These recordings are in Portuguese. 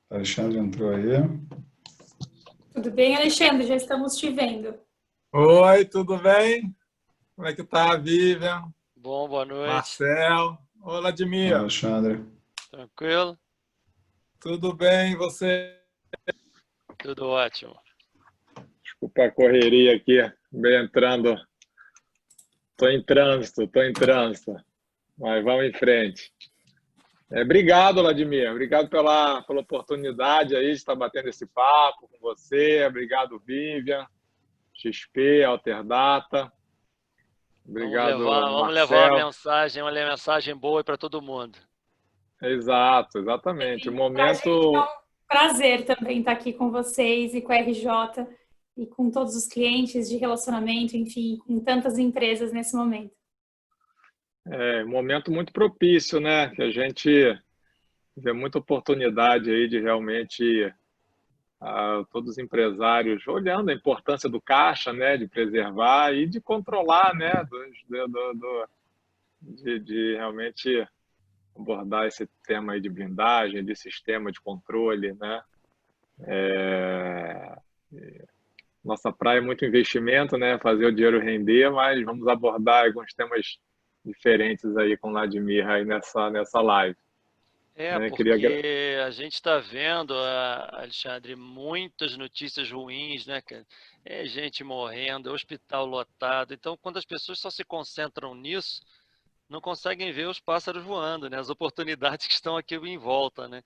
Alexandre entrou aí. Tudo bem, Alexandre? Já estamos te vendo. Oi, tudo bem? Como é que tá, Vivian? Bom, boa noite. Marcel? Olá, Olá, Vladimir. Alexandre. Tranquilo? Tudo bem, e você? Tudo ótimo. Desculpa a correria aqui, bem entrando. Tô em trânsito, mas vamos em frente. Obrigado, Vladimir. Obrigado pela oportunidade aí de estar batendo esse papo com você. Obrigado, Vivian, XP, Alterdata. Obrigado, Vamos levar Marcel. uma mensagem boa para todo mundo. Exato, exatamente. O Para a gente é momento. um prazer também estar aqui com vocês e com a RJ e com todos os clientes de relacionamento, enfim, com tantas empresas nesse momento. Momento muito propício, né? Que a gente vê muita oportunidade aí de realmente todos os empresários olhando a importância do caixa, né? De preservar e de controlar, né? De realmente abordar esse tema aí de blindagem, de sistema de controle, né? Nossa praia é muito investimento, né? Fazer o dinheiro render, mas vamos abordar alguns temas diferentes aí com o Vladimir aí nessa live. Porque a gente está vendo, Alexandre, muitas notícias ruins, né, cara? É gente morrendo, é hospital lotado. Então, quando as pessoas só se concentram nisso, não conseguem ver os pássaros voando, né? As oportunidades que estão aqui em volta, né?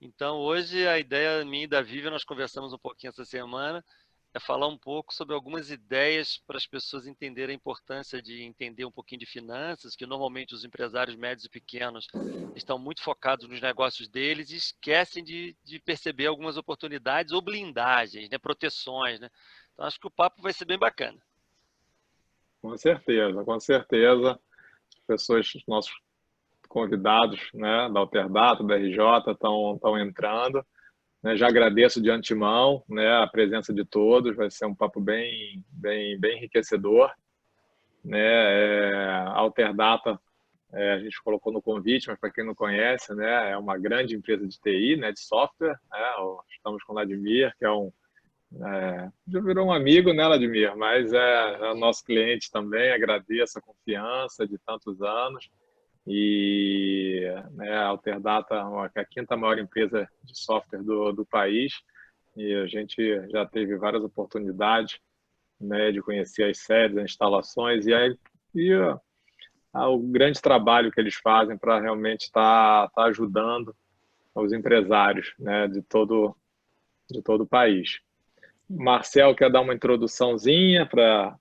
Então, hoje, a ideia minha e da Vivian, nós conversamos um pouquinho essa semana, é falar um pouco sobre algumas ideias para as pessoas entenderem a importância de entender um pouquinho de finanças, que normalmente os empresários médios e pequenos estão muito focados nos negócios deles e esquecem de perceber algumas oportunidades ou blindagens, né? Proteções, né? Então, acho que o papo vai ser bem bacana. Com certeza, com certeza. Pessoas, nossos convidados, né, da Alterdata, da RJ, estão entrando. Né? Já agradeço de antemão, né, a presença de todos. Vai ser um papo bem enriquecedor. Né? A Alterdata, a gente colocou no convite, mas para quem não conhece, né, é uma grande empresa de TI, né, de software. Né? Estamos com o Vladimir, que já virou um amigo, né, Vladimir? Mas é nosso cliente também. Agradeço a confiança de tantos anos. E né, a Alterdata é a quinta maior empresa de software do país, e a gente já teve várias oportunidades, né, de conhecer as sedes, as instalações o grande trabalho que eles fazem para realmente estar ajudando os empresários, né, de todo o país. Marcel, quer dar uma introduçãozinha para...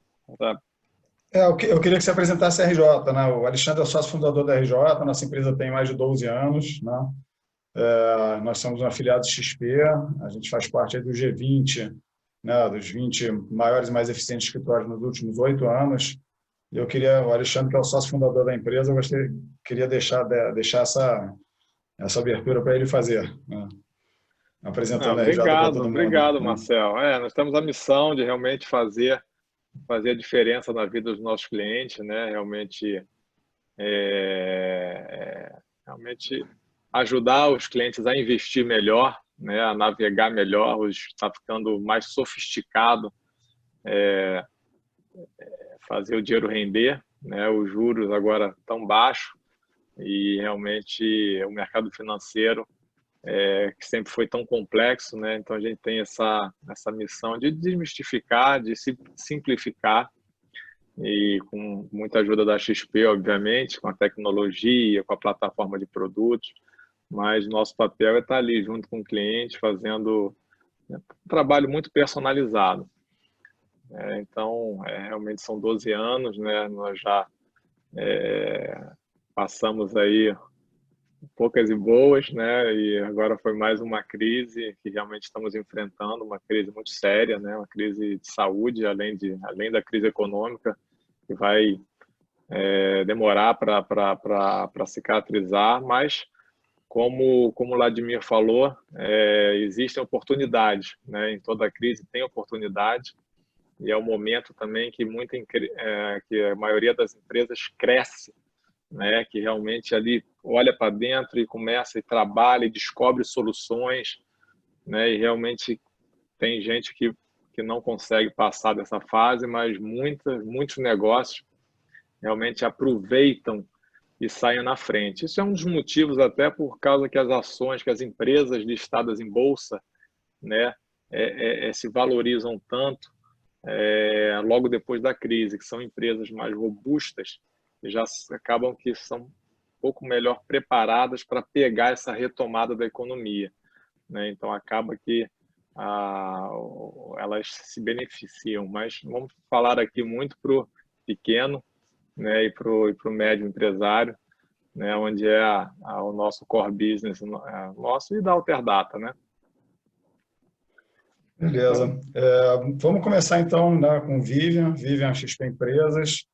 Eu queria que você apresentasse a RJ, né? O Alexandre é o sócio fundador da RJ, nossa empresa tem mais de 12 anos, né? Nós somos um afiliado de XP, a gente faz parte aí do G20, né? Dos 20 maiores e mais eficientes escritórios nos últimos 8 anos. E o Alexandre, que é o sócio fundador da empresa, queria deixar essa abertura para ele fazer, né? Apresentando a RJ para todo mundo. Obrigado, Né? Marcel. Nós temos a missão de realmente fazer a diferença na vida dos nossos clientes, né? Realmente ajudar os clientes a investir melhor, né? A navegar melhor, está ficando mais sofisticado, fazer o dinheiro render, né? Os juros agora estão baixos e realmente o mercado financeiro que sempre foi tão complexo, né? Então a gente tem essa missão de desmistificar, de simplificar, e com muita ajuda da XP, obviamente, com a tecnologia, com a plataforma de produtos, mas nosso papel é estar ali junto com o cliente, fazendo um trabalho muito personalizado. Então, realmente são 12 anos, né? Nós já passamos aí poucas e boas, né? E agora foi mais uma crise que realmente estamos enfrentando, uma crise muito séria, né? Uma crise de saúde, além da crise econômica, que vai demorar para cicatrizar, mas como o Vladimir falou, existem oportunidades, né? Em toda crise tem oportunidade, e é o momento também que que a maioria das empresas cresce, né? Que realmente ali olha para dentro e começa e trabalha e descobre soluções, né? E realmente tem gente que não consegue passar dessa fase, mas muitos negócios realmente aproveitam e saem na frente. Isso é um dos motivos até por causa que as ações, que as empresas listadas em bolsa, né, se valorizam tanto logo depois da crise, que são empresas mais robustas, e já acabam que são um pouco melhor preparadas para pegar essa retomada da economia, né? Então acaba que elas se beneficiam, mas vamos falar aqui muito para o pequeno, né, e para o médio empresário, né, onde o nosso core business, nosso e da Alterdata, né? Beleza. Vamos começar então, né, com Vivian XP Empresas.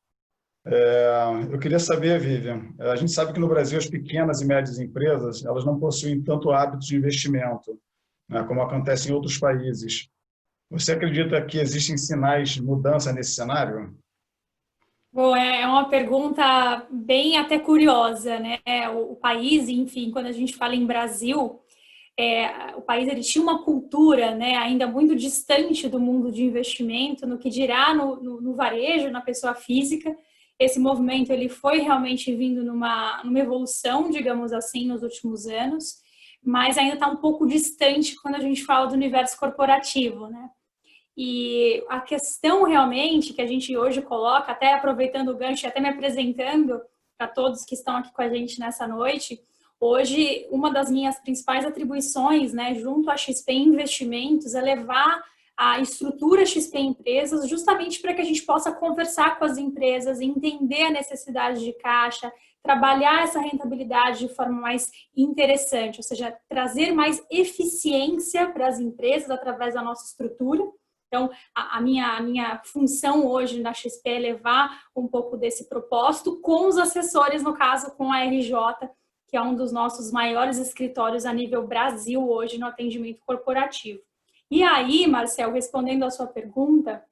Eu queria saber, Vivian, a gente sabe que no Brasil as pequenas e médias empresas elas não possuem tanto hábito de investimento, né, como acontece em outros países. Você acredita que existem sinais de mudança nesse cenário? Bom, é uma pergunta bem até curiosa, né? O país, enfim, quando a gente fala em Brasil, o país ele tinha uma cultura, né, ainda muito distante do mundo de investimento, no que dirá no varejo, na pessoa física. Esse movimento ele foi realmente vindo numa evolução, digamos assim, nos últimos anos, mas ainda está um pouco distante quando a gente fala do universo corporativo, né? E a questão realmente que a gente hoje coloca, até aproveitando o gancho e até me apresentando para todos que estão aqui com a gente nessa noite, hoje uma das minhas principais atribuições, né, junto à XP Investimentos, é levar a estrutura XP Empresas justamente para que a gente possa conversar com as empresas, entender a necessidade de caixa, trabalhar essa rentabilidade de forma mais interessante, ou seja, trazer mais eficiência para as empresas através da nossa estrutura. Então, a minha função hoje na XP é levar um pouco desse propósito com os assessores, no caso, com a RJ, que é um dos nossos maiores escritórios a nível Brasil hoje no atendimento corporativo. E aí, Marcel, respondendo à sua pergunta,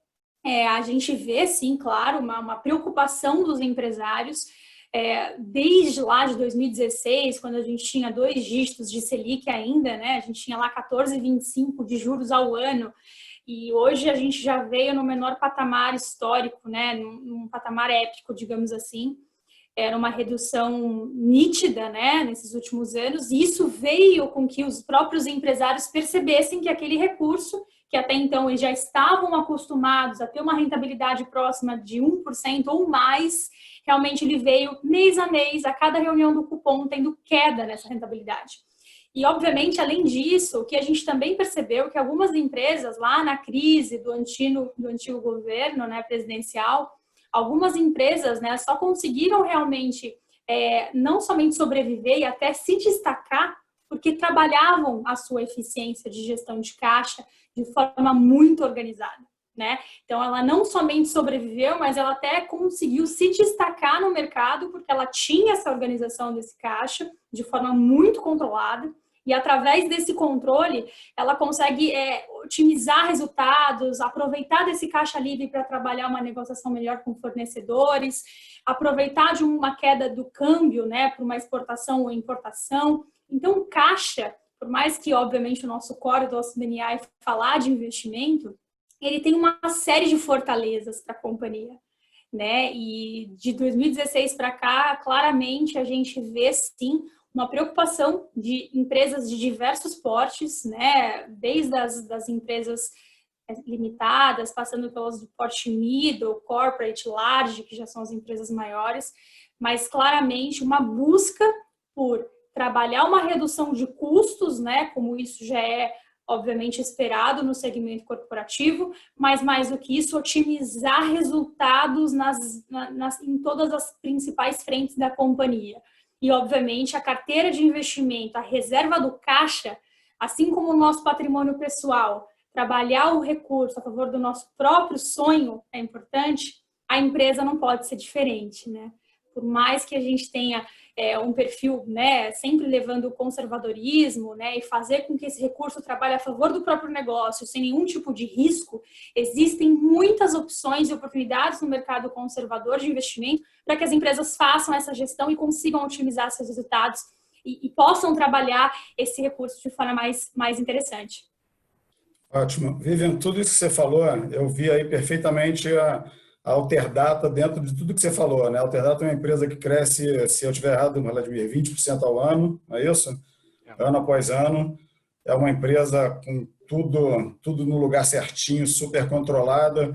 a gente vê, sim, claro, uma preocupação dos empresários, desde lá de 2016, quando a gente tinha 2 dígitos de Selic ainda, né? A gente tinha lá 14,25 de juros ao ano, e hoje a gente já veio no menor patamar histórico, né? Num patamar épico, digamos assim. Era uma redução nítida, né, nesses últimos anos, e isso veio com que os próprios empresários percebessem que aquele recurso, que até então eles já estavam acostumados a ter uma rentabilidade próxima de 1% ou mais, realmente ele veio mês a mês, a cada reunião do cupom, tendo queda nessa rentabilidade. E, obviamente, além disso, o que a gente também percebeu é que algumas empresas, lá na crise do antigo governo, né, presidencial, algumas empresas, né, só conseguiram realmente não somente sobreviver e até se destacar porque trabalhavam a sua eficiência de gestão de caixa de forma muito organizada, né? Então, ela não somente sobreviveu, mas ela até conseguiu se destacar no mercado porque ela tinha essa organização desse caixa de forma muito controlada. E através desse controle, ela consegue otimizar resultados, aproveitar desse caixa livre para trabalhar uma negociação melhor com fornecedores, aproveitar de uma queda do câmbio, né, para uma exportação ou importação. Então, o caixa, por mais que, obviamente, o nosso core do nosso DNA é falar de investimento, ele tem uma série de fortalezas para a companhia, né? E de 2016 para cá, claramente, a gente vê, sim, uma preocupação de empresas de diversos portes, né? Desde das empresas limitadas, passando pelas do porte middle, corporate, large, que já são as empresas maiores, mas claramente uma busca por trabalhar uma redução de custos, né? Como isso já é obviamente esperado no segmento corporativo, mas mais do que isso, otimizar resultados em todas as principais frentes da companhia. E, obviamente, a carteira de investimento, a reserva do caixa, assim como o nosso patrimônio pessoal, trabalhar o recurso a favor do nosso próprio sonho é importante, a empresa não pode ser diferente, né? Por mais que a gente tenha um perfil, né, sempre levando o conservadorismo, né, e fazer com que esse recurso trabalhe a favor do próprio negócio, sem nenhum tipo de risco, existem muitas opções e oportunidades no mercado conservador de investimento para que as empresas façam essa gestão e consigam otimizar seus resultados e possam trabalhar esse recurso de forma mais interessante. Ótimo. Vivian, tudo isso que você falou, eu vi aí perfeitamente a Alterdata dentro de tudo que você falou, né? A Alterdata é uma empresa que cresce, se eu estiver errado, Vladimir, 20% ao ano, não é isso? Ano após ano. É uma empresa com tudo no lugar certinho, super controlada.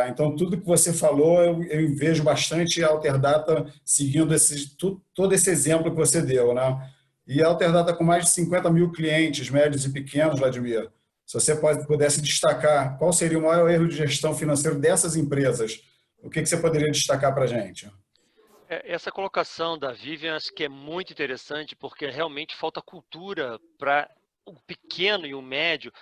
Então, tudo que você falou, eu vejo bastante a Alterdata seguindo todo esse exemplo que você deu, né? E a Alterdata com mais de 50 mil clientes, médios e pequenos, Vladimir, se você pudesse destacar qual seria o maior erro de gestão financeira dessas empresas, o que você poderia destacar para a gente? Essa colocação da Vivian acho que é muito interessante, porque realmente falta cultura para o pequeno e o médio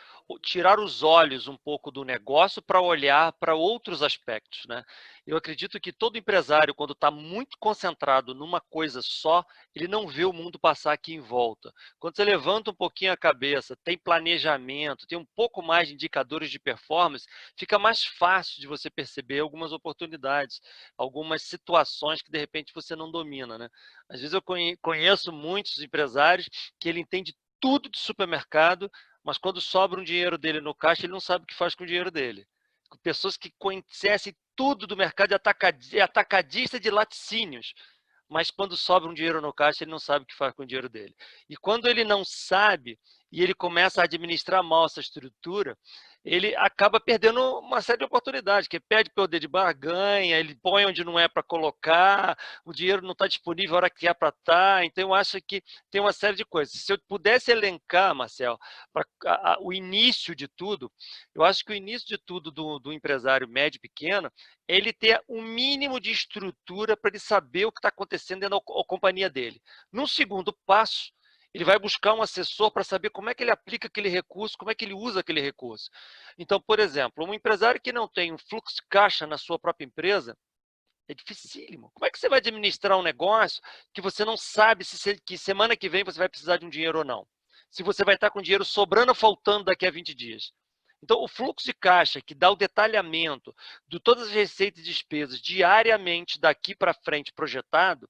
tirar os olhos um pouco do negócio para olhar para outros aspectos, né? Eu acredito que todo empresário, quando está muito concentrado numa coisa só, ele não vê o mundo passar aqui em volta. Quando você levanta um pouquinho a cabeça, tem planejamento, tem um pouco mais de indicadores de performance, fica mais fácil de você perceber algumas oportunidades, algumas situações que de repente você não domina, né? Às vezes eu conheço muitos empresários que ele entende tudo de supermercado, mas quando sobra um dinheiro dele no caixa, ele não sabe o que faz com o dinheiro dele. Pessoas que conhecem tudo do mercado de atacadista de laticínios, mas quando sobra um dinheiro no caixa, ele não sabe o que faz com o dinheiro dele. E quando ele não sabe e ele começa a administrar mal essa estrutura, ele acaba perdendo uma série de oportunidades, que perde poder de barganha, ele põe onde não é para colocar, o dinheiro não está disponível a hora que é para estar. Então, eu acho que tem uma série de coisas. Se eu pudesse elencar, Marcel, o início de tudo, eu acho que o início de tudo do empresário médio e pequeno é ele ter um mínimo de estrutura para ele saber o que está acontecendo dentro da companhia dele. Num segundo passo, ele vai buscar um assessor para saber como é que ele aplica aquele recurso, como é que ele usa aquele recurso. Então, por exemplo, um empresário que não tem um fluxo de caixa na sua própria empresa, é dificílimo. Como é que você vai administrar um negócio que você não sabe que semana que vem você vai precisar de um dinheiro ou não? Se você vai estar com dinheiro sobrando ou faltando daqui a 20 dias. Então, o fluxo de caixa, que dá o detalhamento de todas as receitas e despesas diariamente daqui para frente projetado,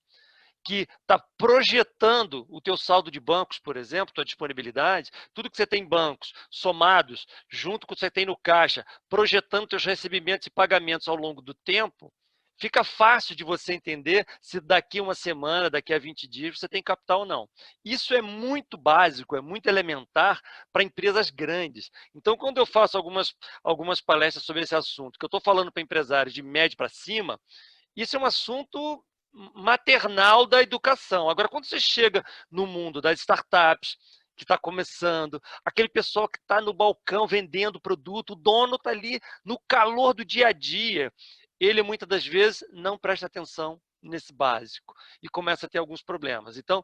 que está projetando o teu saldo de bancos, por exemplo, tua disponibilidade, tudo que você tem em bancos somados, junto com o que você tem no caixa, projetando teus recebimentos e pagamentos ao longo do tempo, fica fácil de você entender se daqui a uma semana, daqui a 20 dias, você tem capital ou não. Isso é muito básico, é muito elementar para empresas grandes. Então, quando eu faço algumas palestras sobre esse assunto, que eu estou falando para empresários de médio para cima, isso é um assunto maternal da educação. Agora, quando você chega no mundo das startups, que está começando, aquele pessoal que está no balcão vendendo produto, o dono está ali no calor do dia a dia, ele muitas das vezes não presta atenção nesse básico e começa a ter alguns problemas. Então,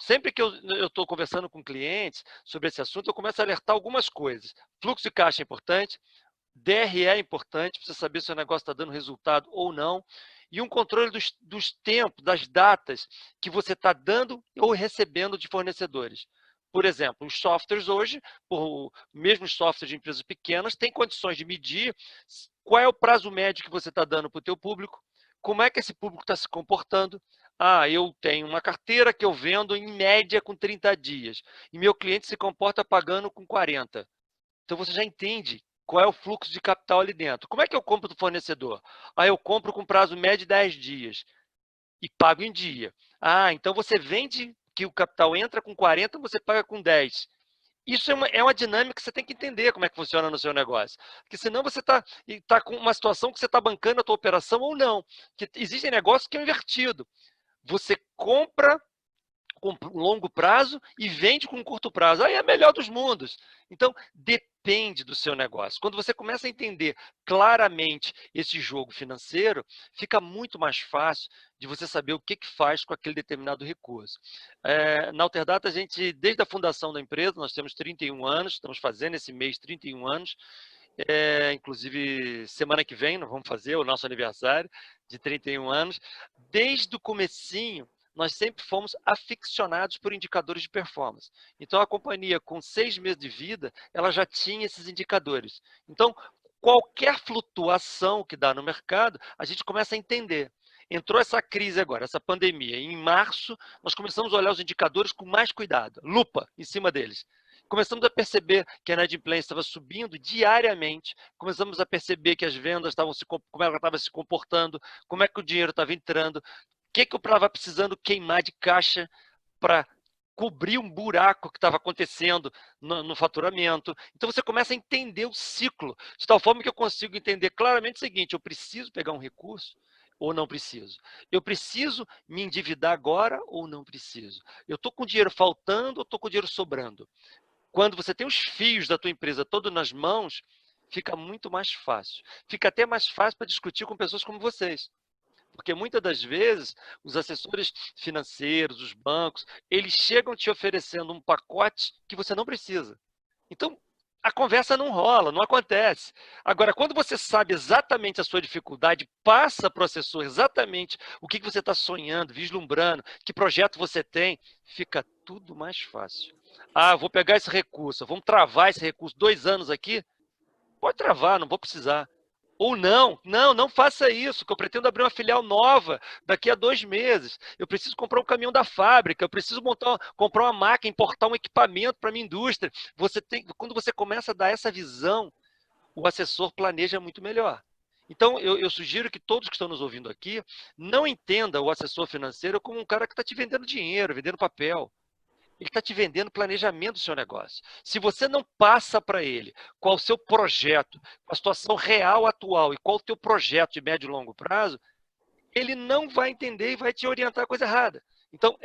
sempre que eu estou conversando com clientes sobre esse assunto, eu começo a alertar algumas coisas. Fluxo de caixa é importante, DRE é importante para você saber se o negócio está dando resultado ou não, e um controle dos tempos, das datas que você está dando ou recebendo de fornecedores. Por exemplo, os softwares hoje, mesmo os softwares de empresas pequenas, têm condições de medir qual é o prazo médio que você está dando para o teu público, como é que esse público está se comportando. Ah, eu tenho uma carteira que eu vendo em média com 30 dias, e meu cliente se comporta pagando com 40. Então você já entende qual é o fluxo de capital ali dentro. Como é que eu compro do fornecedor? Ah, eu compro com prazo médio de 10 dias e pago em dia. Ah, então você vende que o capital entra com 40, você paga com 10. Isso é uma dinâmica que você tem que entender como é que funciona no seu negócio. Porque senão você está com uma situação que você está bancando a tua operação ou não. Que existem negócios que é invertido. Você compra com longo prazo e vende com curto prazo. Aí é a melhor dos mundos. Então, depende do seu negócio. Quando você começa a entender claramente esse jogo financeiro, fica muito mais fácil de você saber o que faz com aquele determinado recurso. Na Alterdata, a gente, desde a fundação da empresa, nós temos 31 anos, estamos fazendo esse mês 31 anos, inclusive semana que vem nós vamos fazer o nosso aniversário de 31 anos. Desde o comecinho, nós sempre fomos aficionados por indicadores de performance. Então, a companhia, com 6 meses de vida, ela já tinha esses indicadores. Então, qualquer flutuação que dá no mercado, a gente começa a entender. Entrou essa crise agora, essa pandemia. Em março, nós começamos a olhar os indicadores com mais cuidado, lupa em cima deles. Começamos a perceber que a inadimplência estava subindo diariamente, começamos a perceber que as vendas estavam como ela estava se comportando, como é que o dinheiro estava entrando, o que eu estava precisando queimar de caixa para cobrir um buraco que estava acontecendo no faturamento. Então, você começa a entender o ciclo, de tal forma que eu consigo entender claramente o seguinte: eu preciso pegar um recurso ou não preciso? Eu preciso me endividar agora ou não preciso? Eu estou com dinheiro faltando ou estou com dinheiro sobrando? Quando você tem os fios da tua empresa todos nas mãos, fica muito mais fácil. Fica até mais fácil para discutir com pessoas como vocês. Porque muitas das vezes, os assessores financeiros, os bancos, eles chegam te oferecendo um pacote que você não precisa. Então, a conversa não rola, não acontece. Agora, quando você sabe exatamente a sua dificuldade, passa para o assessor exatamente o que você está sonhando, vislumbrando, que projeto você tem, fica tudo mais fácil. Ah, vou pegar esse recurso, vamos travar esse recurso 2 anos aqui? Pode travar, não vou precisar. Ou não faça isso, que eu pretendo abrir uma filial nova daqui a 2 meses. Eu preciso comprar um caminhão da fábrica, eu preciso comprar uma máquina, importar um equipamento para a minha indústria. Quando você começa a dar essa visão, o assessor planeja muito melhor. Então, eu sugiro que todos que estão nos ouvindo aqui não entendam o assessor financeiro como um cara que está te vendendo dinheiro, vendendo papel. Ele está te vendendo planejamento do seu negócio. Se você não passa para ele qual o seu projeto, a situação real atual e qual o teu projeto de médio e longo prazo, ele não vai entender e vai te orientar a coisa errada. Então,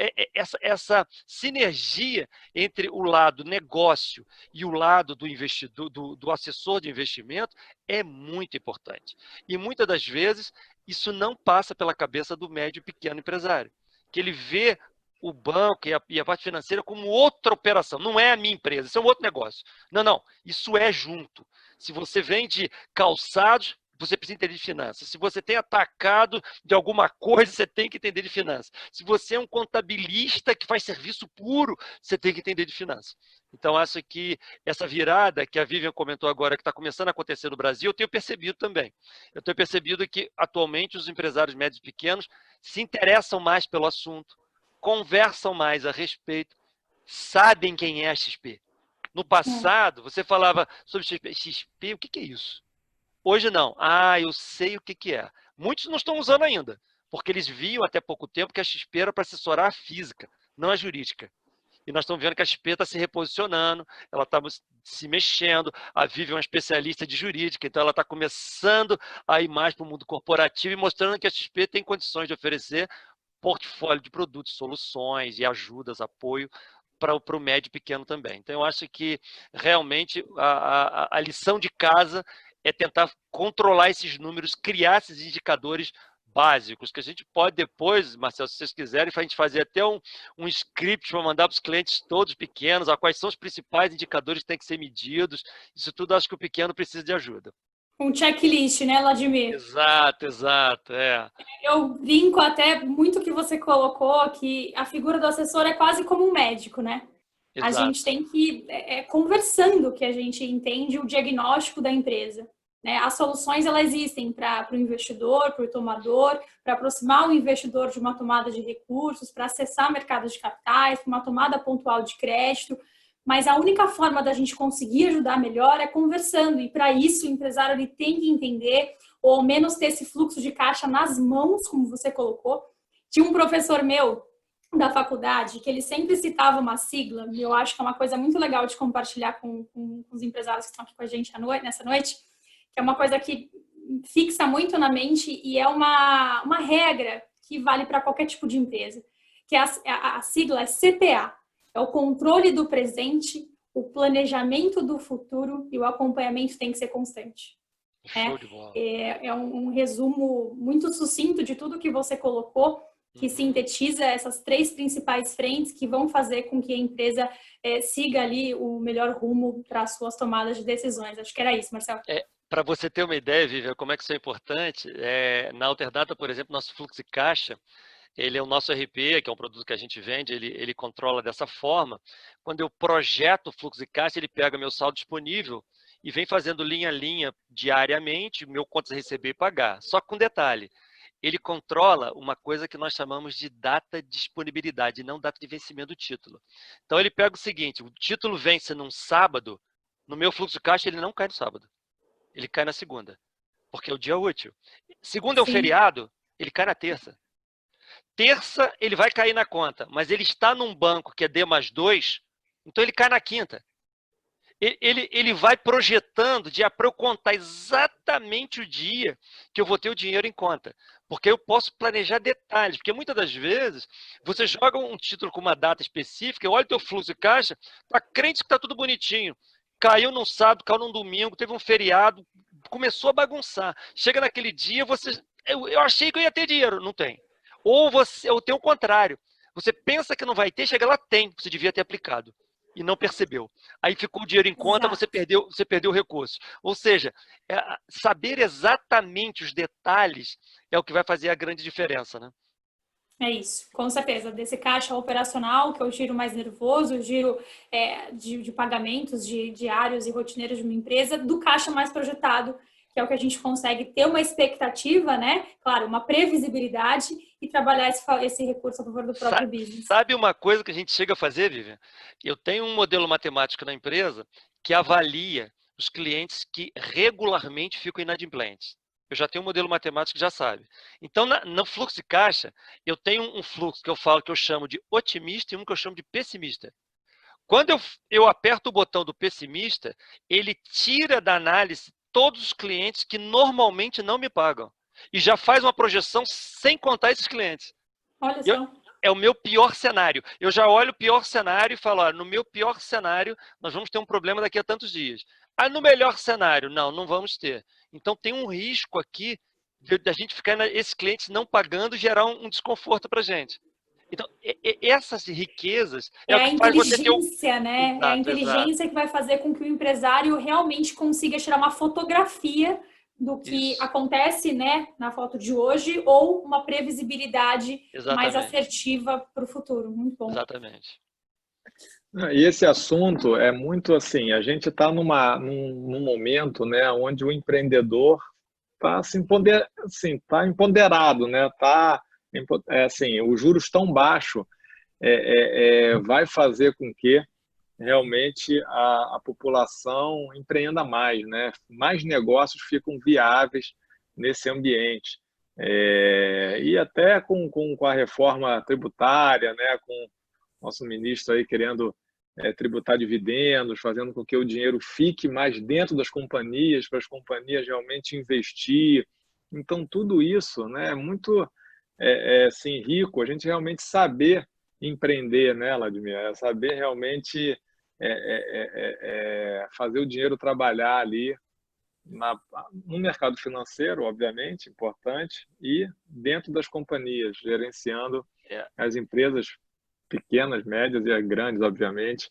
essa sinergia entre o lado negócio e o lado do investidor, do assessor de investimento é muito importante. E muitas das vezes, isso não passa pela cabeça do médio e pequeno empresário, que ele vê o banco e a parte financeira como outra operação. Não é a minha empresa, isso é um outro negócio. Não, isso é junto. Se você vende calçados, você precisa entender de finanças. Se você tem atacado de alguma coisa, você tem que entender de finanças. Se você é um contabilista que faz serviço puro, você tem que entender de finanças. Então, acho que essa virada que a Vivian comentou agora, que está começando a acontecer no Brasil, eu tenho percebido também. Eu tenho percebido que, atualmente, os empresários médios e pequenos se interessam mais pelo assunto, conversam mais a respeito, sabem quem é a XP. No passado, você falava sobre XP. XP, o que é isso? Hoje não. Ah, eu sei o que é. Muitos não estão usando ainda, porque eles viam até pouco tempo que a XP era para assessorar a física, não a jurídica. E nós estamos vendo que a XP está se reposicionando, ela está se mexendo, a Vivi é uma especialista de jurídica, então ela está começando a ir mais para o mundo corporativo e mostrando que a XP tem condições de oferecer portfólio de produtos, soluções e ajudas, apoio para o médio e pequeno também. Então, eu acho que realmente a lição de casa é tentar controlar esses números, criar esses indicadores básicos, que a gente pode depois, Marcelo, se vocês quiserem, a gente fazer até um script para mandar para os clientes todos pequenos, quais são os principais indicadores que têm que ser medidos. Isso tudo acho que o pequeno precisa de ajuda. Um checklist, né, Vladimir? Exato, é. Eu brinco até muito que você colocou que a figura do assessor é quase como um médico, né? Exato. A gente tem que, conversando que a gente entende o diagnóstico da empresa. Né? As soluções, elas existem para o investidor, para o tomador, para aproximar o investidor de uma tomada de recursos, para acessar mercados de capitais, para uma tomada pontual de crédito. Mas a única forma da gente conseguir ajudar melhor é conversando. E para isso o empresário ele tem que entender, ou ao menos ter esse fluxo de caixa nas mãos, como você colocou. Tinha um professor meu da faculdade que ele sempre citava uma sigla, e eu acho que é uma coisa muito legal de compartilhar com os empresários que estão aqui com a gente nessa noite, que é uma coisa que fixa muito na mente e é uma regra que vale para qualquer tipo de empresa, que a sigla é CPA. É o controle do presente, o planejamento do futuro e o acompanhamento tem que ser constante. Show de bola. É um resumo muito sucinto de tudo que você colocou, que sintetiza essas 3 principais frentes que vão fazer com que a empresa siga ali o melhor rumo para as suas tomadas de decisões. Acho que era isso, Marcelo. Para você ter uma ideia, Vivian, como é que isso é importante, na Alterdata, por exemplo, nosso fluxo de caixa, ele é o nosso RP, que é um produto que a gente vende, ele controla dessa forma. Quando eu projeto o fluxo de caixa, ele pega meu saldo disponível e vem fazendo linha a linha diariamente, meu contas a receber e pagar. Só com detalhe, ele controla uma coisa que nós chamamos de data de disponibilidade, não data de vencimento do título. Então, ele pega o seguinte, o título vence num sábado, no meu fluxo de caixa ele não cai no sábado, ele cai na segunda, porque é o dia útil. Segunda é o Sim. feriado, ele cai na terça. Terça, ele vai cair na conta, mas ele está num banco que é D+2, então ele cai na quinta. Ele vai projetando para eu contar exatamente o dia que eu vou ter o dinheiro em conta. Porque eu posso planejar detalhes. Porque muitas das vezes, você joga um título com uma data específica, olha o teu fluxo de caixa, tá crente que está tudo bonitinho. Caiu num sábado, caiu num domingo, teve um feriado, começou a bagunçar. Chega naquele dia, eu achei que eu ia ter dinheiro. Não tem. Ou tem o contrário. Você pensa que não vai ter, chega lá, tem. Você devia ter aplicado. E não percebeu. Aí ficou o dinheiro em conta, Exato. você perdeu o recurso. Ou seja, saber exatamente os detalhes é o que vai fazer a grande diferença, né? É isso, com certeza. Desse caixa operacional, que é o giro mais nervoso, o giro de pagamentos diários e rotineiros de uma empresa, do caixa mais projetado, que é o que a gente consegue ter uma expectativa, né? Claro, uma previsibilidade e trabalhar esse recurso a favor do próprio business. Sabe uma coisa que a gente chega a fazer, Vivian? Eu tenho um modelo matemático na empresa que avalia os clientes que regularmente ficam inadimplentes. Eu já tenho um modelo matemático que já sabe. Então, no fluxo de caixa, eu tenho um fluxo que eu chamo de otimista e um que eu chamo de pessimista. Quando eu aperto o botão do pessimista, ele tira da análise todos os clientes que normalmente não me pagam. E já faz uma projeção sem contar esses clientes. Olha só. É o meu pior cenário. Eu já olho o pior cenário e falo, no meu pior cenário, nós vamos ter um problema daqui a tantos dias. Aí no melhor cenário, não vamos ter. Então tem um risco aqui da gente ficar, esses clientes não pagando, gerar um desconforto para a gente. Então, essas riquezas é o a que faz você ter inteligência, né? Exato, é a inteligência que vai fazer com que o empresário realmente consiga tirar uma fotografia do que acontece, né, na foto de hoje, ou uma previsibilidade mais assertiva para o futuro. Muito bom. Exatamente. E esse assunto é muito assim, a gente está num momento, né, onde o empreendedor está tá empoderado, né? Assim, os juros tão baixos vai fazer com que realmente a população empreenda mais, né? Mais negócios ficam viáveis nesse ambiente. E até com a reforma tributária, né? Com o nosso ministro aí querendo tributar dividendos, fazendo com que o dinheiro fique mais dentro das companhias, para as companhias realmente investir. Então, tudo isso, né, é muito assim, rico, a gente realmente saber empreender, né, Vladimir? Saber realmente fazer o dinheiro trabalhar ali no mercado financeiro, obviamente, importante, e dentro das companhias, gerenciando as empresas pequenas, médias e grandes, obviamente,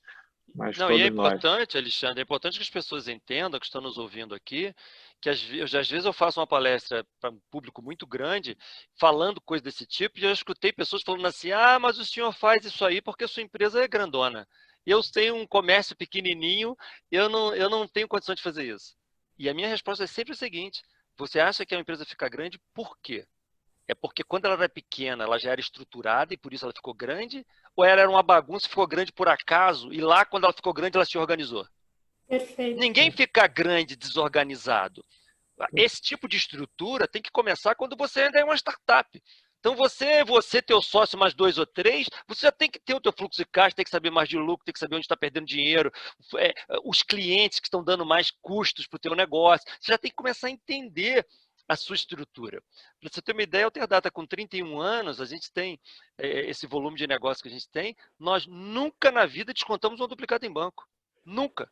mas Não, todos e é nós. importante, Alexandre, é importante que as pessoas entendam, que estão nos ouvindo aqui, que às vezes eu faço uma palestra para um público muito grande, falando coisas desse tipo, e eu escutei pessoas falando assim, mas o senhor faz isso aí porque sua empresa é grandona. Eu tenho um comércio pequenininho, eu não tenho condição de fazer isso. E a minha resposta é sempre o seguinte, você acha que a empresa fica grande por quê? É porque quando ela era pequena, ela já era estruturada e por isso ela ficou grande? Ou ela era uma bagunça e ficou grande por acaso e lá, quando ela ficou grande, ela se organizou? Perfeito. Ninguém fica grande desorganizado. Esse tipo de estrutura tem que começar quando você ainda é uma startup. Então, você, teu sócio, mais 2 ou 3, você já tem que ter o teu fluxo de caixa, tem que saber mais de lucro, tem que saber onde está perdendo dinheiro, os clientes que estão dando mais custos para o teu negócio. Você já tem que começar a entender a sua estrutura. Para você ter uma ideia, a Alterdata, com 31 anos, a gente tem esse volume de negócio que a gente tem, nós nunca na vida descontamos uma duplicata em banco. Nunca.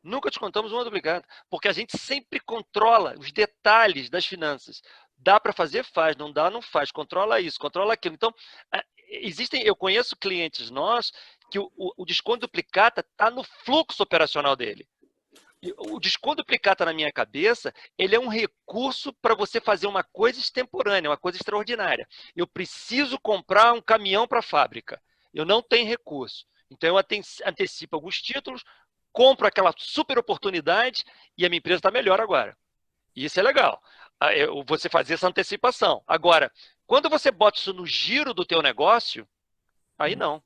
Nunca descontamos uma duplicata, porque a gente sempre controla os detalhes das finanças. Dá para fazer? Faz. Não dá? Não faz. Controla isso, controla aquilo. Então, eu conheço clientes nossos que o desconto duplicata está no fluxo operacional dele. O desconto duplicata, na minha cabeça, ele é um recurso para você fazer uma coisa extemporânea, uma coisa extraordinária. Eu preciso comprar um caminhão para a fábrica. Eu não tenho recurso. Então, eu antecipo alguns títulos, compro aquela super oportunidade e a minha empresa está melhor agora. E isso é legal. você fazer essa antecipação. Agora, quando você bota isso no giro do teu negócio, aí não.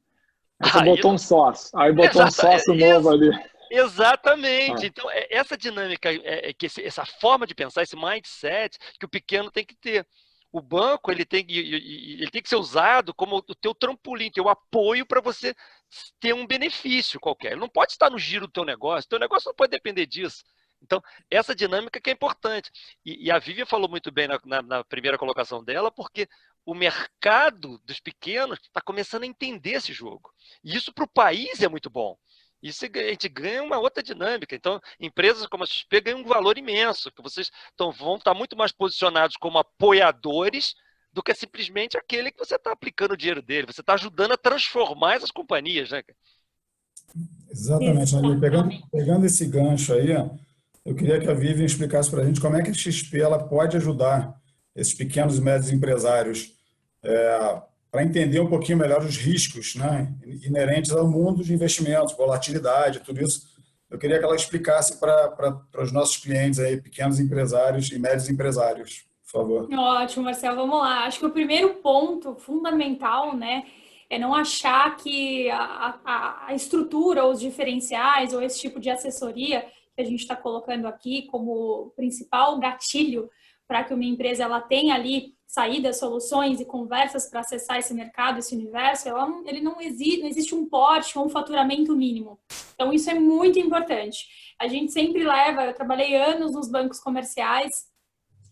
Aí você botou um sócio. Aí botou um sócio novo ali. Exatamente. Então, essa dinâmica, essa forma de pensar, esse mindset que o pequeno tem que ter. O banco ele tem que ser usado como o teu trampolim, teu apoio para você ter um benefício qualquer. Ele não pode estar no giro do teu negócio. Teu negócio não pode depender disso. Então, essa dinâmica que é importante. E a Vivian falou muito bem na primeira colocação dela, porque o mercado dos pequenos está começando a entender esse jogo. E isso para o país é muito bom. Isso a gente ganha uma outra dinâmica. Então, empresas como a XP ganham um valor imenso, que vocês vão estar muito mais posicionados como apoiadores do que simplesmente aquele que você está aplicando o dinheiro dele. Você está ajudando a transformar essas companhias, né? Exatamente. Pegando esse gancho aí, eu queria que a Vivian explicasse para a gente como é que a XP ela pode ajudar esses pequenos e médios empresários para entender um pouquinho melhor os riscos, né, inerentes ao mundo de investimentos, volatilidade, tudo isso. Eu queria que ela explicasse para os nossos clientes aí, pequenos empresários e médios empresários, por favor. Ótimo, Marcelo, vamos lá. Acho que o primeiro ponto fundamental, né, é não achar que a estrutura, os diferenciais ou esse tipo de assessoria que a gente está colocando aqui como principal gatilho para que uma empresa ela tenha ali saídas, soluções e conversas para acessar esse mercado, esse universo, não existe um porte ou um faturamento mínimo. Então, isso é muito importante. A gente sempre eu trabalhei anos nos bancos comerciais,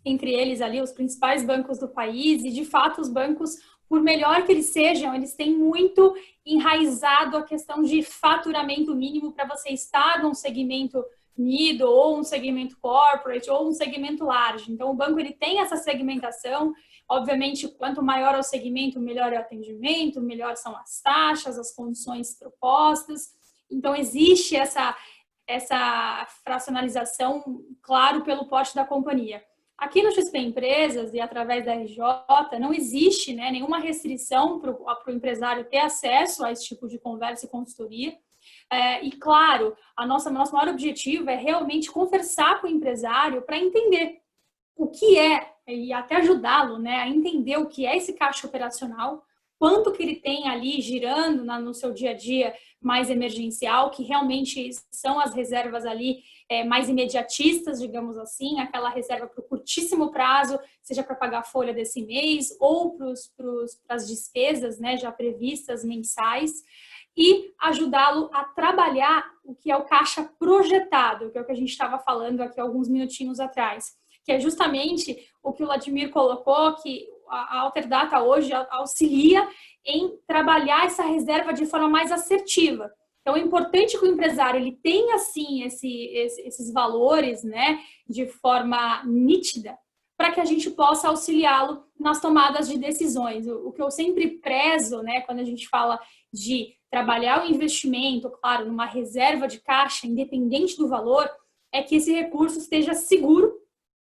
entre eles ali os principais bancos do país, e de fato os bancos, por melhor que eles sejam, eles têm muito enraizado a questão de faturamento mínimo para você estar num segmento middle, ou um segmento corporate, ou um segmento large. Então, o banco ele tem essa segmentação. Obviamente, quanto maior é o segmento, melhor é o atendimento, melhor são as taxas, as condições propostas. Então, existe essa fracionalização, claro, pelo porte da companhia. Aqui no XP Empresas e através da RJ, não existe, né, nenhuma restrição para o empresário ter acesso a esse tipo de conversa e consultoria. E, claro, nosso maior objetivo é realmente conversar com o empresário para entender o que é, e até ajudá-lo, né, a entender o que é esse caixa operacional, quanto que ele tem ali girando no seu dia a dia mais emergencial, que realmente são as reservas ali mais imediatistas, digamos assim, aquela reserva para o curtíssimo prazo, seja para pagar a folha desse mês ou para as despesas, né, já previstas mensais, e ajudá-lo a trabalhar o que é o caixa projetado, que é o que a gente estava falando aqui alguns minutinhos atrás, que é justamente o que o Vladimir colocou, que a Alterdata hoje auxilia em trabalhar essa reserva de forma mais assertiva. Então, é importante que o empresário ele tenha, assim, esses valores, né, de forma nítida, para que a gente possa auxiliá-lo nas tomadas de decisões. O que eu sempre prezo, né, quando a gente fala de trabalhar o investimento, claro, numa reserva de caixa, independente do valor, é que esse recurso esteja seguro,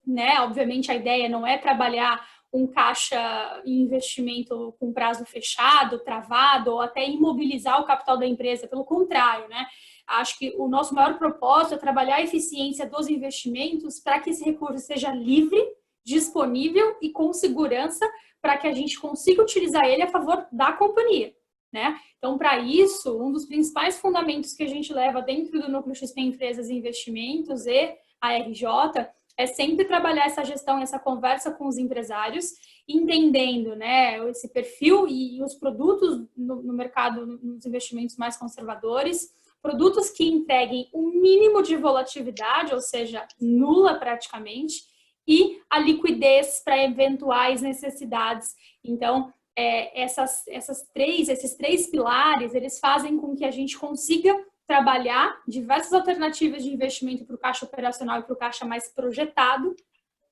né? Obviamente, a ideia não é trabalhar um caixa em investimento com prazo fechado, travado, ou até imobilizar o capital da empresa, pelo contrário, né? Acho que o nosso maior propósito é trabalhar a eficiência dos investimentos para que esse recurso seja livre, disponível e com segurança para que a gente consiga utilizar ele a favor da companhia, né? Então, para isso, um dos principais fundamentos que a gente leva dentro do Núcleo XP Empresas e Investimentos e a RJ é sempre trabalhar essa gestão, essa conversa com os empresários, entendendo, né, esse perfil e os produtos no mercado, nos investimentos mais conservadores, produtos que entreguem o mínimo de volatilidade, ou seja, nula praticamente, e a liquidez para eventuais necessidades. Então, esses três pilares, eles fazem com que a gente consiga trabalhar diversas alternativas de investimento para o caixa operacional e para o caixa mais projetado.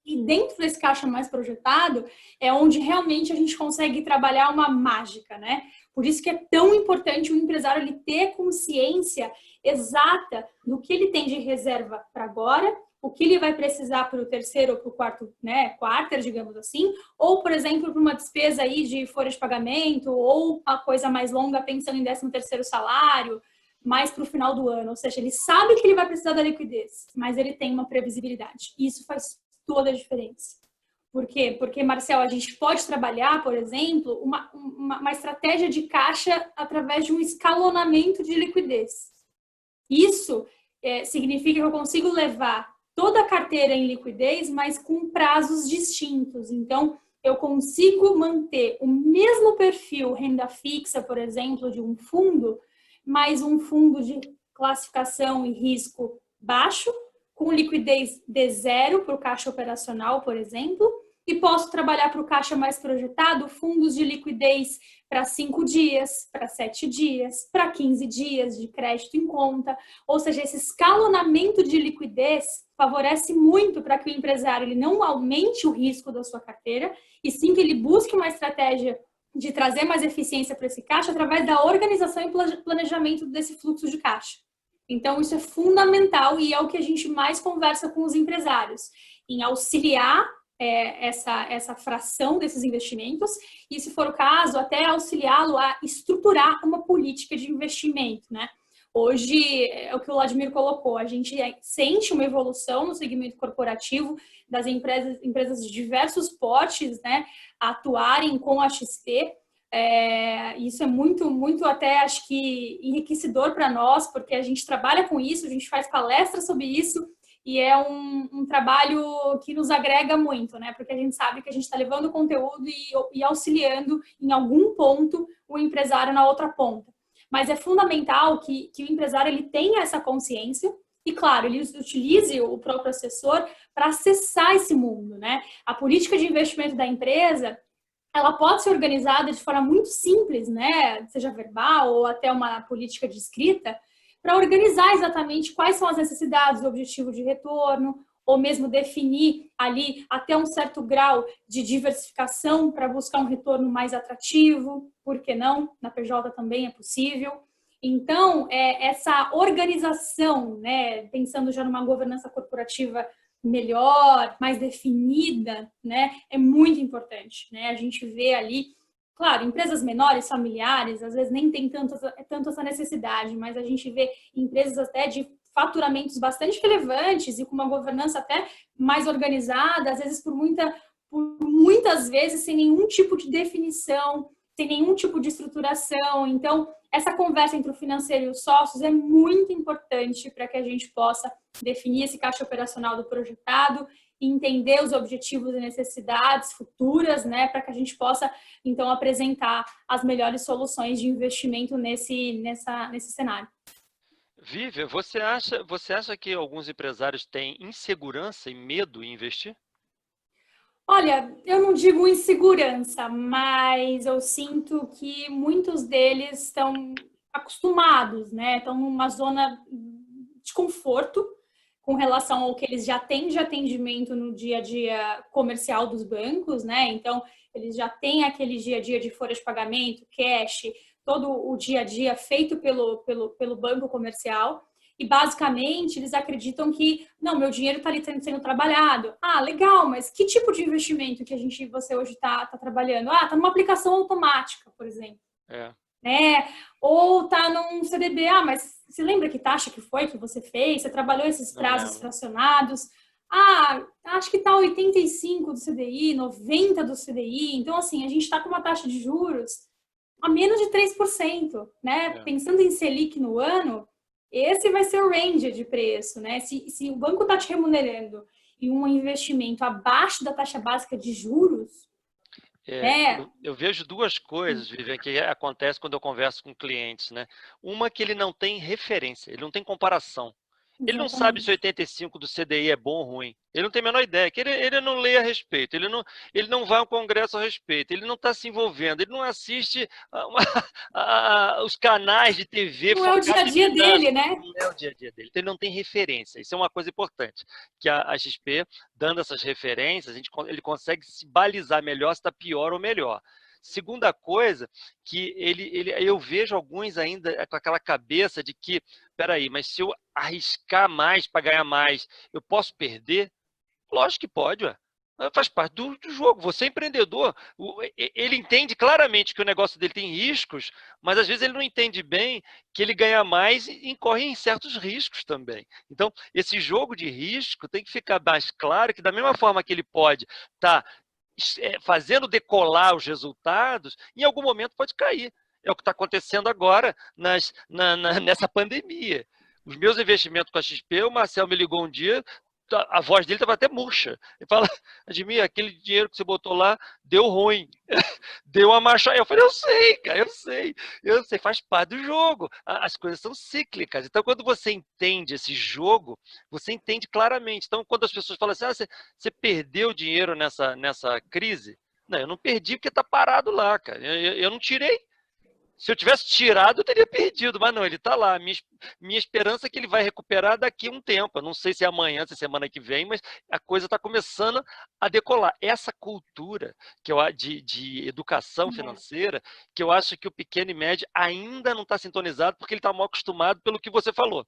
E dentro desse caixa mais projetado é onde realmente a gente consegue trabalhar uma mágica, né? Por isso que é tão importante o empresário ele ter consciência exata do que ele tem de reserva para agora, o que ele vai precisar para o terceiro ou para o quarto, né, quarter, digamos assim, ou, por exemplo, para uma despesa aí de folha de pagamento ou uma coisa mais longa pensando em 13º salário, mais para o final do ano. Ou seja, ele sabe que ele vai precisar da liquidez, mas ele tem uma previsibilidade. Isso faz toda a diferença. Por quê? Porque, Marcel, a gente pode trabalhar, por exemplo, uma estratégia de caixa através de um escalonamento de liquidez. Isso significa que eu consigo levar toda a carteira em liquidez, mas com prazos distintos. Então, eu consigo manter o mesmo perfil renda fixa, por exemplo, de um fundo, mas um fundo de classificação e risco baixo, com liquidez de zero para o caixa operacional, por exemplo, e posso trabalhar para o caixa mais projetado fundos de liquidez para 5 dias, para 7 dias, para 15 dias de crédito em conta. Ou seja, esse escalonamento de liquidez favorece muito para que o empresário ele não aumente o risco da sua carteira, e sim que ele busque uma estratégia de trazer mais eficiência para esse caixa através da organização e planejamento desse fluxo de caixa. Então, isso é fundamental e é o que a gente mais conversa com os empresários, em auxiliar essa fração desses investimentos e, se for o caso, até auxiliá-lo a estruturar uma política de investimento, né? Hoje, é o que o Vladimir colocou, a gente sente uma evolução no segmento corporativo das empresas de diversos portes, né, atuarem com a XP. Isso é muito até, acho que, enriquecedor para nós, porque a gente trabalha com isso, a gente faz palestras sobre isso, e é um trabalho que nos agrega muito, né? Porque a gente sabe que a gente está levando conteúdo e auxiliando em algum ponto o empresário na outra ponta. Mas é fundamental que o empresário ele tenha essa consciência e, claro, ele utilize o próprio assessor para acessar esse mundo, né? A política de investimento da empresa, ela pode ser organizada de forma muito simples, né? Seja verbal ou até uma política de escrita, para organizar exatamente quais são as necessidades, o objetivo de retorno, ou mesmo definir ali até um certo grau de diversificação para buscar um retorno mais atrativo, por que não? Na PJ também é possível. Então, essa organização, né, pensando já numa governança corporativa melhor, mais definida, né, é muito importante, né? A gente vê ali, claro, empresas menores, familiares, às vezes nem tem tanto essa necessidade, mas a gente vê empresas até de faturamentos bastante relevantes e com uma governança até mais organizada, às vezes por muitas vezes sem nenhum tipo de definição, sem nenhum tipo de estruturação. Então, essa conversa entre o financeiro e os sócios é muito importante para que a gente possa definir esse caixa operacional do projetado, entender os objetivos e necessidades futuras, né, para que a gente possa, então, apresentar as melhores soluções de investimento nesse cenário. Vivian, você acha que alguns empresários têm insegurança e medo em investir? Olha, eu não digo insegurança, mas eu sinto que muitos deles estão acostumados, né? Estão numa zona de conforto com relação ao que eles já têm de atendimento no dia a dia comercial dos bancos, né? Então, eles já têm aquele dia a dia de folha de pagamento, cash, todo o dia a dia feito pelo banco comercial. E, basicamente, eles acreditam que, não, meu dinheiro está ali sendo trabalhado. Ah, legal, mas que tipo de investimento que você hoje está trabalhando? Ah, está numa aplicação automática, por exemplo. Ou está num CDB. Ah, mas você lembra que taxa que foi que você fez? Você trabalhou esses prazos fracionados? Ah, acho que está 85 do CDI, 90 do CDI. Então, assim, a gente está com uma taxa de juros a menos de 3%, né? Pensando em Selic no ano, esse vai ser o range de preço, né? Se o banco está te remunerando e um investimento abaixo da taxa básica de juros... Eu vejo duas coisas, Vivian, que acontecem quando eu converso com clientes, né? Uma que ele não tem referência, ele não tem comparação. Ele não sabe se 85 do CDI é bom ou ruim. Ele não tem a menor ideia, que ele não lê a respeito, ele não vai a um congresso a respeito, ele não está se envolvendo, ele não assiste os canais de TV. Não é o dia a dia dele, né? Não é o dia a dia dele. Então, ele não tem referência. Isso é uma coisa importante, que a XP, dando essas referências, ele consegue se balizar melhor se está pior ou melhor. Segunda coisa, que eu vejo alguns ainda com aquela cabeça de que, peraí, mas se eu arriscar mais para ganhar mais, eu posso perder? Lógico que pode, ué. Faz parte do jogo. Você é empreendedor, ele entende claramente que o negócio dele tem riscos, mas às vezes ele não entende bem que ele ganha mais e incorre em certos riscos também. Então, esse jogo de risco tem que ficar mais claro que, da mesma forma que ele pode estar fazendo decolar os resultados, em algum momento pode cair. É o que está acontecendo agora nessa pandemia. Os meus investimentos com a XP, o Marcel me ligou um dia, a voz dele estava até murcha. Ele fala, Admir, aquele dinheiro que você botou lá deu ruim, deu uma marcha. Eu falei, eu sei, cara, eu sei, faz parte do jogo. As coisas são cíclicas. Então, quando você entende esse jogo, você entende claramente. Então, quando as pessoas falam assim, você perdeu dinheiro nessa crise? Não, eu não perdi porque está parado lá, cara. Eu não tirei. Se eu tivesse tirado, eu teria perdido, mas não, ele está lá. Minha esperança é que ele vai recuperar daqui a um tempo. Eu não sei se é amanhã, se é semana que vem, mas a coisa está começando a decolar. Essa cultura de educação financeira, que eu acho que o pequeno e médio ainda não está sintonizado, porque ele está mal acostumado pelo que você falou.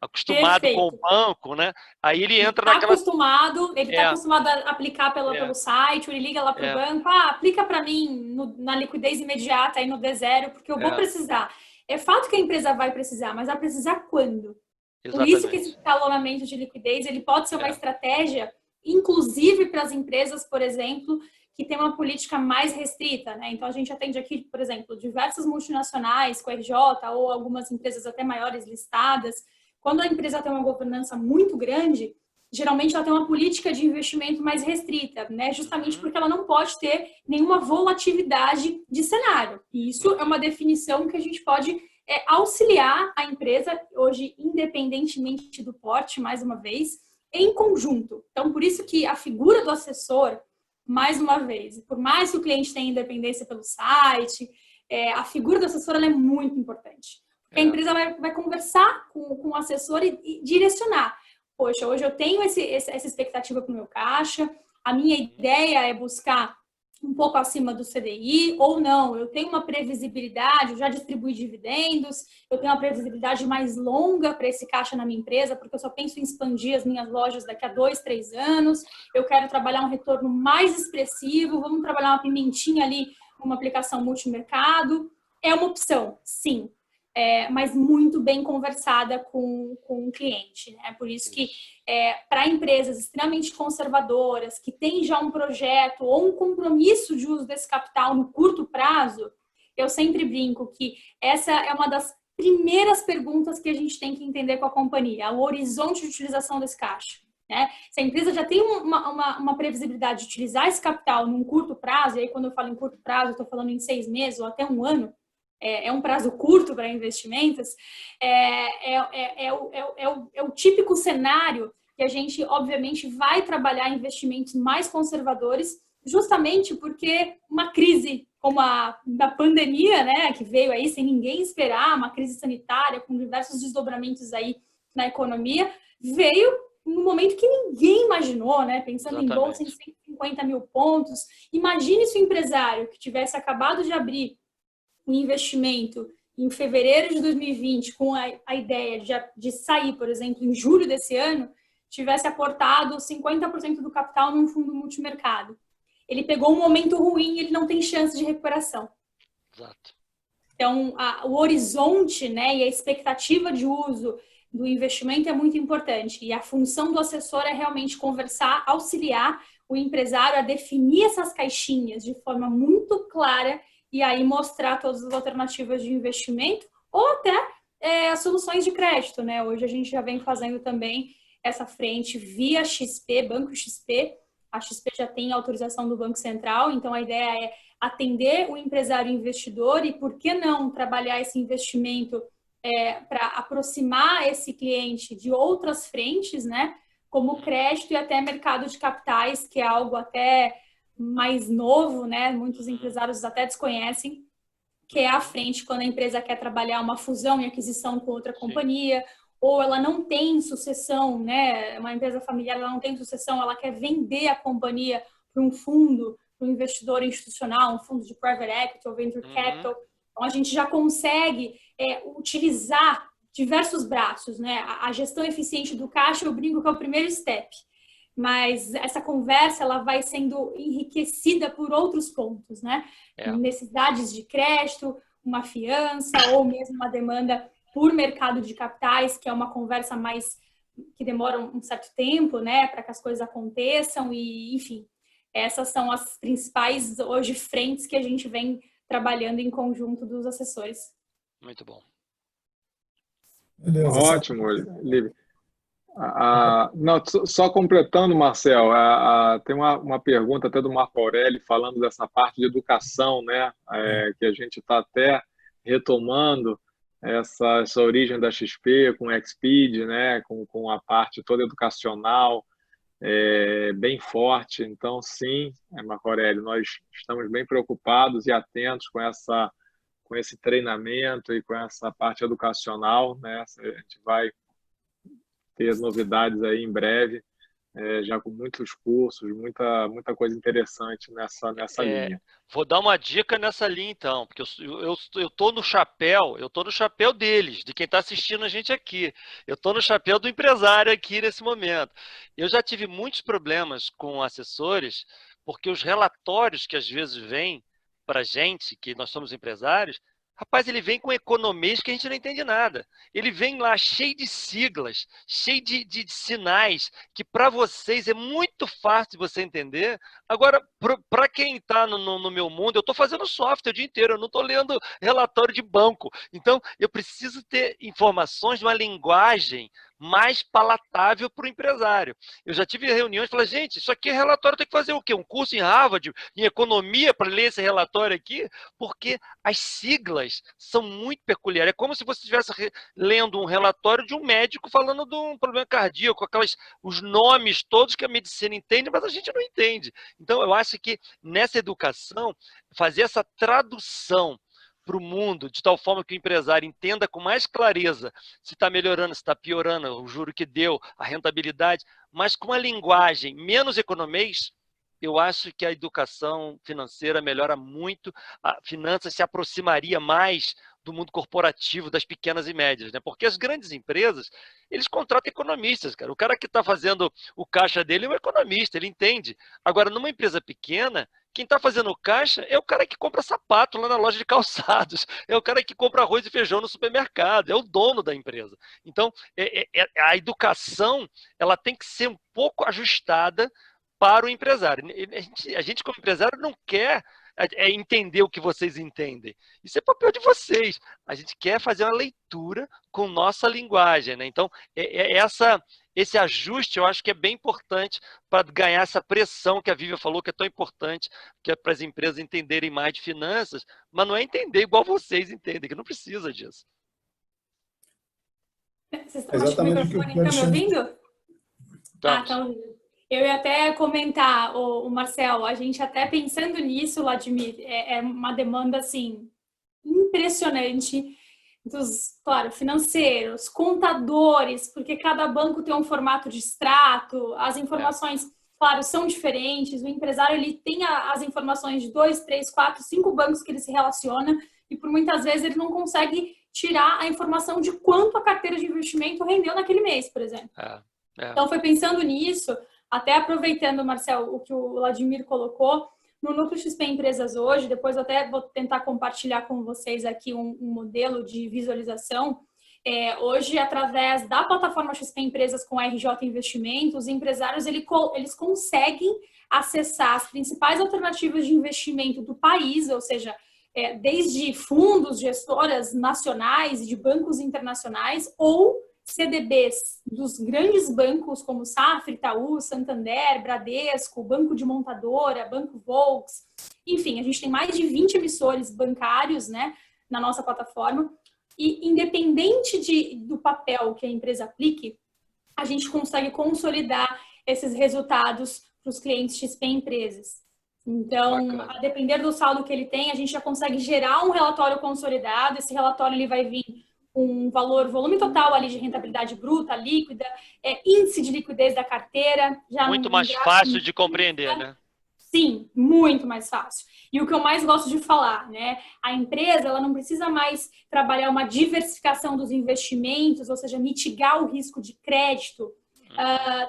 Acostumado Perfeito. com o banco, né? Aí ele entra ele naquela... Ele está acostumado a aplicar pelo site, ele liga lá para o banco, aplica para mim na liquidez imediata, aí no D0, porque eu vou precisar. É fato que a empresa vai precisar, mas vai precisar quando? Exatamente. Por isso que esse escalonamento de liquidez, ele pode ser uma estratégia, inclusive para as empresas, por exemplo, que tem uma política mais restrita, né? Então, a gente atende aqui, por exemplo, diversas multinacionais com a RJ ou algumas empresas até maiores listadas. Quando a empresa tem uma governança muito grande, geralmente ela tem uma política de investimento mais restrita, né? Justamente porque ela não pode ter nenhuma volatilidade de cenário. E isso é uma definição que a gente pode auxiliar a empresa, hoje, independentemente do porte, mais uma vez, em conjunto. Então, por isso que a figura do assessor, mais uma vez, por mais que o cliente tenha independência pelo site, a figura do assessor ela é muito importante. Porque a empresa vai conversar com o assessor e direcionar. Poxa, hoje eu tenho essa expectativa para o meu caixa, a minha ideia é buscar um pouco acima do CDI, ou não, eu tenho uma previsibilidade, eu já distribuí dividendos, eu tenho uma previsibilidade mais longa para esse caixa na minha empresa, porque eu só penso em expandir as minhas lojas daqui a 2, 3 anos, eu quero trabalhar um retorno mais expressivo, vamos trabalhar uma pimentinha ali, uma aplicação multimercado. É uma opção, sim. Mas muito bem conversada com o cliente, né? Por isso que para empresas extremamente conservadoras, que têm já um projeto ou um compromisso de uso desse capital no curto prazo, eu sempre brinco que essa é uma das primeiras perguntas que a gente tem que entender com a companhia, o horizonte de utilização desse caixa. Né? Se a empresa já tem uma previsibilidade de utilizar esse capital num curto prazo, e aí quando eu falo em curto prazo, eu estou falando em 6 meses ou até 1 ano, é um prazo curto para investimentos, é o típico cenário que a gente, obviamente, vai trabalhar investimentos mais conservadores, justamente porque uma crise como a da pandemia, né, que veio aí sem ninguém esperar, uma crise sanitária com diversos desdobramentos aí na economia, veio no momento que ninguém imaginou, né, pensando em bolsa em 150 mil pontos. Imagine se o empresário que tivesse acabado de abrir um investimento em fevereiro de 2020 com a ideia de sair, por exemplo, em julho desse ano, tivesse aportado 50% do capital num fundo multimercado. Ele pegou um momento ruim e ele não tem chance de recuperação. Exato. Então, o horizonte, né, e a expectativa de uso do investimento é muito importante. E a função do assessor é realmente conversar, auxiliar o empresário a definir essas caixinhas de forma muito clara e aí mostrar todas as alternativas de investimento ou até as soluções de crédito, né? Hoje a gente já vem fazendo também essa frente via XP, Banco XP. A XP já tem autorização do Banco Central, então a ideia é atender o empresário investidor e, por que não, trabalhar esse investimento para aproximar esse cliente de outras frentes, né? Como crédito e até mercado de capitais, que é algo até mais novo, né? Muitos empresários até desconhecem, que é a frente quando a empresa quer trabalhar uma fusão e aquisição com outra companhia, ou ela não tem sucessão, né? Uma empresa familiar, ela não tem sucessão, ela quer vender a companhia para um fundo, para um investidor institucional, um fundo de private equity ou venture capital. Então, a gente já consegue utilizar diversos braços, né? A gestão eficiente do caixa, eu brinco que é o primeiro step. Mas essa conversa ela vai sendo enriquecida por outros pontos, né? Necessidades de crédito, uma fiança ou mesmo uma demanda por mercado de capitais, que é uma conversa mais que demora um certo tempo, né, para que as coisas aconteçam e, enfim, Essas são as principais, hoje, frentes que a gente vem trabalhando em conjunto dos assessores. Muito bom. Beleza, ótimo, Lívia. Não, só completando, Marcel, tem uma pergunta até do Marco Aurélio falando dessa parte de educação, né? Que a gente está até retomando essa origem da XP com o Exped, né? Com a parte toda educacional bem forte. Então, sim, Marco Aurélio, nós estamos bem preocupados e atentos com esse treinamento e com essa parte educacional, né? A gente vai ter novidades aí em breve, já com muitos cursos, muita coisa interessante nessa linha. Vou dar uma dica nessa linha, então, porque eu tô no chapéu deles, de quem está assistindo a gente aqui. Eu tô no chapéu do empresário aqui nesse momento. Eu já tive muitos problemas com assessores, porque os relatórios que às vezes vêm para a gente, que nós somos empresários, rapaz, ele vem com economês que a gente não entende nada. Ele vem lá cheio de siglas, cheio de sinais, que para vocês é muito fácil de você entender. Agora, para quem está no meu mundo, eu estou fazendo software o dia inteiro, eu não estou lendo relatório de banco. Então, eu preciso ter informações de uma linguagem mais palatável para o empresário. Eu já tive reuniões e falei, gente, isso aqui é relatório, tem que fazer o quê? Um curso em Harvard, em economia, para ler esse relatório aqui? Porque as siglas são muito peculiares. É como se você estivesse lendo um relatório de um médico falando de um problema cardíaco, os nomes todos que a medicina entende, mas a gente não entende. Então, eu acho que nessa educação, fazer essa tradução para o mundo, de tal forma que o empresário entenda com mais clareza se está melhorando, se está piorando, o juro que deu, a rentabilidade, mas com a linguagem menos economês, eu acho que a educação financeira melhora muito, a finanças se aproximaria mais do mundo corporativo, das pequenas e médias, né? Porque as grandes empresas, eles contratam economistas, cara. O cara que está fazendo o caixa dele é um economista, ele entende. Agora, numa empresa pequena, quem está fazendo o caixa é o cara que compra sapato lá na loja de calçados, é o cara que compra arroz e feijão no supermercado, é o dono da empresa. Então, a educação ela tem que ser um pouco ajustada para o empresário. A gente como empresário, não quer entender o que vocês entendem. Isso é papel de vocês. A gente quer fazer uma leitura com nossa linguagem, né? Então, esse ajuste eu acho que é bem importante para ganhar essa pressão que a Vivian falou que é tão importante, que é para as empresas entenderem mais de finanças, mas não é entender igual vocês entendem, que não precisa disso. Vocês estão exatamente o microfone, está me ouvindo? Tá ouvindo. Eu ia até comentar, o Marcel, a gente até pensando nisso, Vladimir, é uma demanda assim impressionante dos, claro, financeiros, contadores, porque cada banco tem um formato de extrato, as informações, claro, são diferentes, o empresário ele tem as informações de 2, 3, 4, 5 bancos que ele se relaciona e por muitas vezes ele não consegue tirar a informação de quanto a carteira de investimento rendeu naquele mês, por exemplo. Então, foi pensando nisso, até aproveitando, Marcel, o que o Vladimir colocou, no Núcleo XP Empresas hoje, depois eu até vou tentar compartilhar com vocês aqui um modelo de visualização. Hoje, através da plataforma XP Empresas com RJ Investimentos, os empresários eles conseguem acessar as principais alternativas de investimento do país, ou seja, desde fundos, gestoras nacionais e de bancos internacionais ou CDBs dos grandes bancos como Safra, Itaú, Santander, Bradesco, Banco de Montadora, Banco Volks, enfim, a gente tem mais de 20 emissores bancários, né, na nossa plataforma e independente do papel que a empresa aplique, a gente consegue consolidar esses resultados para os clientes XP Empresas. Então, a depender do saldo que ele tem, a gente já consegue gerar um relatório consolidado, esse relatório ele vai vir um volume total ali de rentabilidade bruta, líquida, índice de liquidez da carteira. Já muito mais fácil de compreender, né? Sim, muito mais fácil. E o que eu mais gosto de falar, né? A empresa, ela não precisa mais trabalhar uma diversificação dos investimentos, ou seja, mitigar o risco de crédito,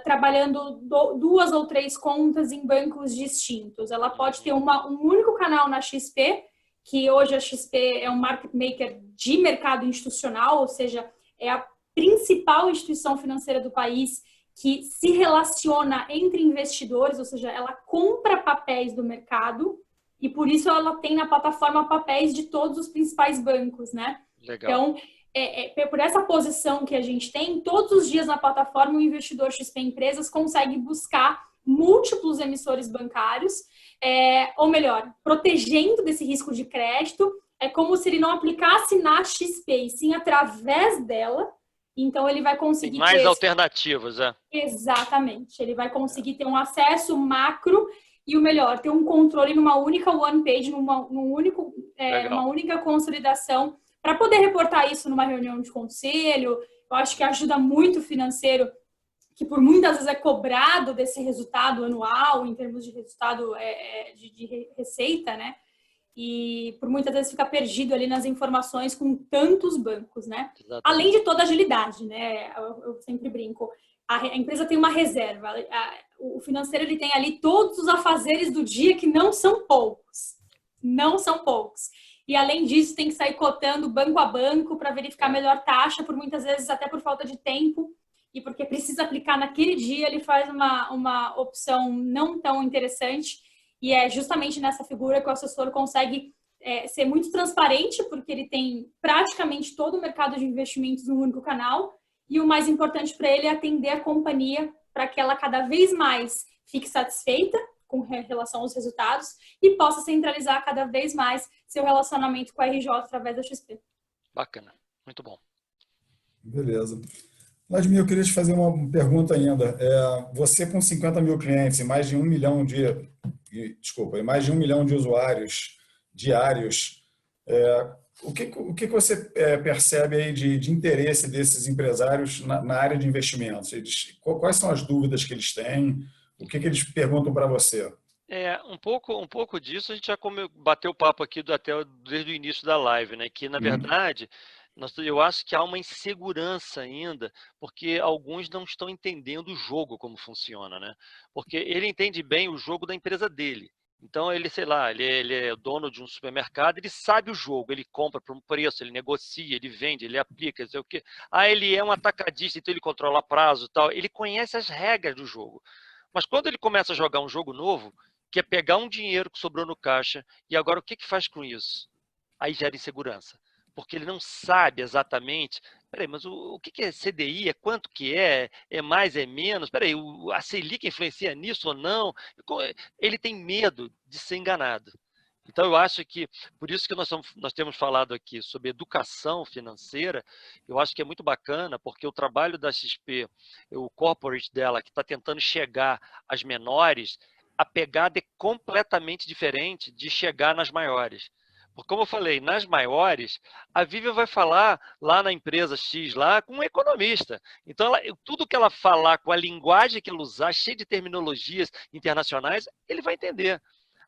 trabalhando 2 ou 3 contas em bancos distintos. Ela pode ter um único canal na XP, que hoje a XP é um market maker de mercado institucional, ou seja, é a principal instituição financeira do país que se relaciona entre investidores, ou seja, ela compra papéis do mercado e por isso ela tem na plataforma papéis de todos os principais bancos, né? Legal. Então, por essa posição que a gente tem, todos os dias na plataforma o investidor XP Empresas consegue buscar múltiplos emissores bancários, ou melhor, protegendo desse risco de crédito. É como se ele não aplicasse na XP, e sim através dela. Então, ele vai conseguir Tem mais alternativas, Exatamente. Ele vai conseguir ter um acesso macro e o melhor, ter um controle numa única one page, numa única consolidação, para poder reportar isso numa reunião de conselho. Eu acho que ajuda muito o financeiro, que por muitas vezes é cobrado desse resultado anual, em termos de resultado de receita, né? E por muitas vezes fica perdido ali nas informações com tantos bancos, né? Exatamente. Além de toda a agilidade, né? Eu sempre brinco. A empresa tem uma reserva. O financeiro ele tem ali todos os afazeres do dia, que não são poucos. Não são poucos. E além disso, tem que sair cotando banco a banco para verificar a melhor taxa, por muitas vezes até por falta de tempo. E porque precisa aplicar naquele dia, ele faz uma opção não tão interessante. E é justamente nessa figura que o assessor consegue ser muito transparente, porque ele tem praticamente todo o mercado de investimentos no único canal. E o mais importante para ele é atender a companhia para que ela cada vez mais fique satisfeita com relação aos resultados e possa centralizar cada vez mais seu relacionamento com a RJ através da XP. Bacana, muito bom. Beleza. Vladimir, eu queria te fazer uma pergunta ainda. Você com 50 mil clientes e mais de 1 milhão mais de 1 milhão de usuários diários, o que você percebe aí de interesse desses empresários na área de investimentos? Quais são as dúvidas que eles têm? O que eles perguntam para você? Um pouco disso a gente já bateu o papo aqui até desde o início da live, né? Que, na verdade, eu acho que há uma insegurança ainda, porque alguns não estão entendendo o jogo, como funciona, né? Porque ele entende bem o jogo da empresa dele. Então, ele, sei lá, ele é dono de um supermercado, ele sabe o jogo, ele compra por um preço, ele negocia, ele vende, ele aplica, não sei o quê. Ele é um atacadista, então ele controla prazo e tal. Ele conhece as regras do jogo. Mas quando ele começa a jogar um jogo novo, que é pegar um dinheiro que sobrou no caixa, e agora o que faz com isso? Aí gera insegurança. Porque ele não sabe exatamente, peraí, mas o que é CDI? É quanto que é? É mais, é menos? Peraí, a Selic influencia nisso ou não? Ele tem medo de ser enganado. Então, eu acho que, por isso que nós temos falado aqui sobre educação financeira, eu acho que é muito bacana, porque o trabalho da XP, o corporate dela, que está tentando chegar às menores, a pegada é completamente diferente de chegar nas maiores. Porque, como eu falei, nas maiores, a Vivian vai falar lá na empresa X, lá com um economista. Então, tudo que ela falar, com a linguagem que ela usar, cheia de terminologias internacionais, ele vai entender.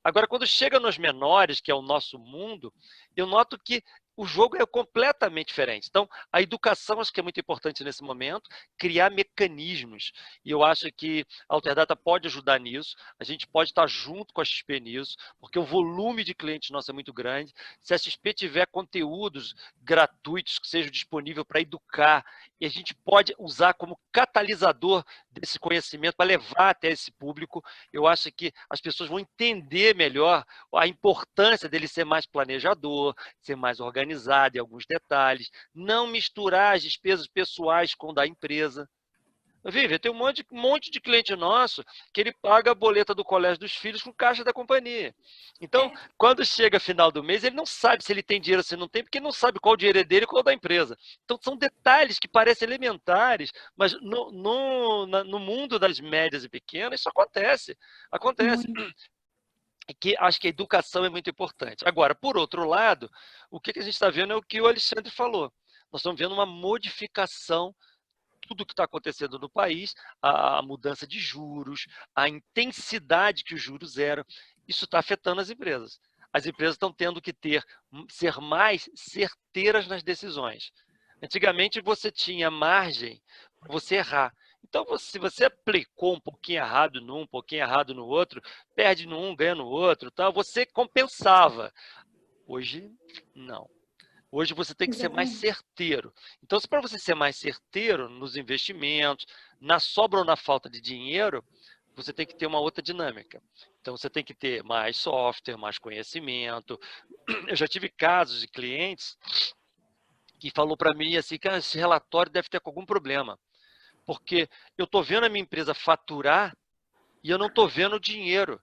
Agora, quando chega nos menores, que é o nosso mundo, eu noto que o jogo é completamente diferente. Então, a educação acho que é muito importante nesse momento, criar mecanismos. E eu acho que a Alterdata pode ajudar nisso, a gente pode estar junto com a XP nisso, porque o volume de clientes nosso é muito grande. Se a XP tiver conteúdos gratuitos que sejam disponíveis para educar, e a gente pode usar como catalisador desse conhecimento para levar até esse público, eu acho que as pessoas vão entender melhor a importância dele ser mais planejador, ser mais organizado em alguns detalhes, não misturar as despesas pessoais com da empresa. Vive, tem um monte de cliente nosso que ele paga a boleta do colégio dos filhos com caixa da companhia. Então, quando chega final do mês, ele não sabe se ele tem dinheiro ou se não tem, porque ele não sabe qual o dinheiro é dele e qual é da empresa. Então, são detalhes que parecem elementares, mas no mundo das médias e pequenas, isso acontece. Acontece. Que acho que a educação é muito importante. Agora, por outro lado, o que a gente está vendo é o que o Alexandre falou. Nós estamos vendo uma modificação, tudo que está acontecendo no país, a mudança de juros, a intensidade que os juros eram, isso está afetando as empresas. As empresas estão tendo que ser mais certeiras nas decisões. Antigamente, você tinha margem para você errar. Então, se você aplicou um pouquinho errado num, um pouquinho errado no outro, perde num, ganha no outro, tá? Você compensava. Hoje, não. Hoje você tem que ser mais certeiro. Então, se para você ser mais certeiro nos investimentos, na sobra ou na falta de dinheiro, você tem que ter uma outra dinâmica. Então, você tem que ter mais software, mais conhecimento. Eu já tive casos de clientes que falou para mim assim, que esse relatório deve ter algum problema, porque eu estou vendo a minha empresa faturar e eu não estou vendo o dinheiro.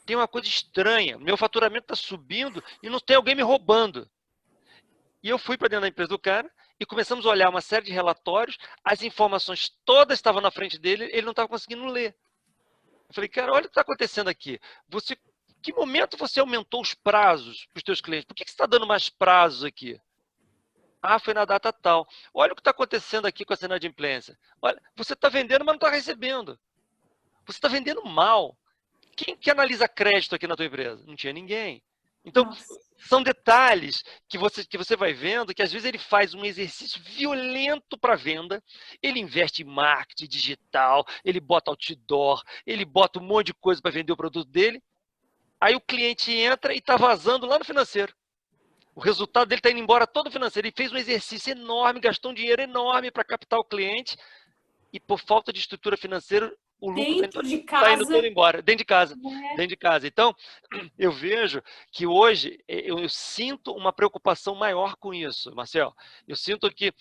Tem uma coisa estranha, meu faturamento está subindo e não tem alguém me roubando. E eu fui para dentro da empresa do cara e começamos a olhar uma série de relatórios, as informações todas estavam na frente dele, ele não estava conseguindo ler. Eu falei, cara, olha o que está acontecendo aqui. Que momento você aumentou os prazos para os seus clientes? Por que você está dando mais prazos aqui? Ah, foi na data tal. Olha o que está acontecendo aqui com a inadimplência. Olha, você está vendendo, mas não está recebendo. Você está vendendo mal. Quem que analisa crédito aqui na tua empresa? Não tinha ninguém. Então, são detalhes que você vai vendo que às vezes ele faz um exercício violento para venda, ele investe em marketing digital, ele bota outdoor, ele bota um monte de coisa para vender o produto dele, aí o cliente entra e está vazando lá no financeiro. O resultado dele está indo embora todo financeiro. Ele fez um exercício enorme, gastou um dinheiro enorme para captar o cliente e por falta de estrutura financeira, o lucro está indo todo embora. Dentro de casa. Dentro de casa. Então, eu vejo que hoje eu sinto uma preocupação maior com isso, Marcel. Eu sinto que,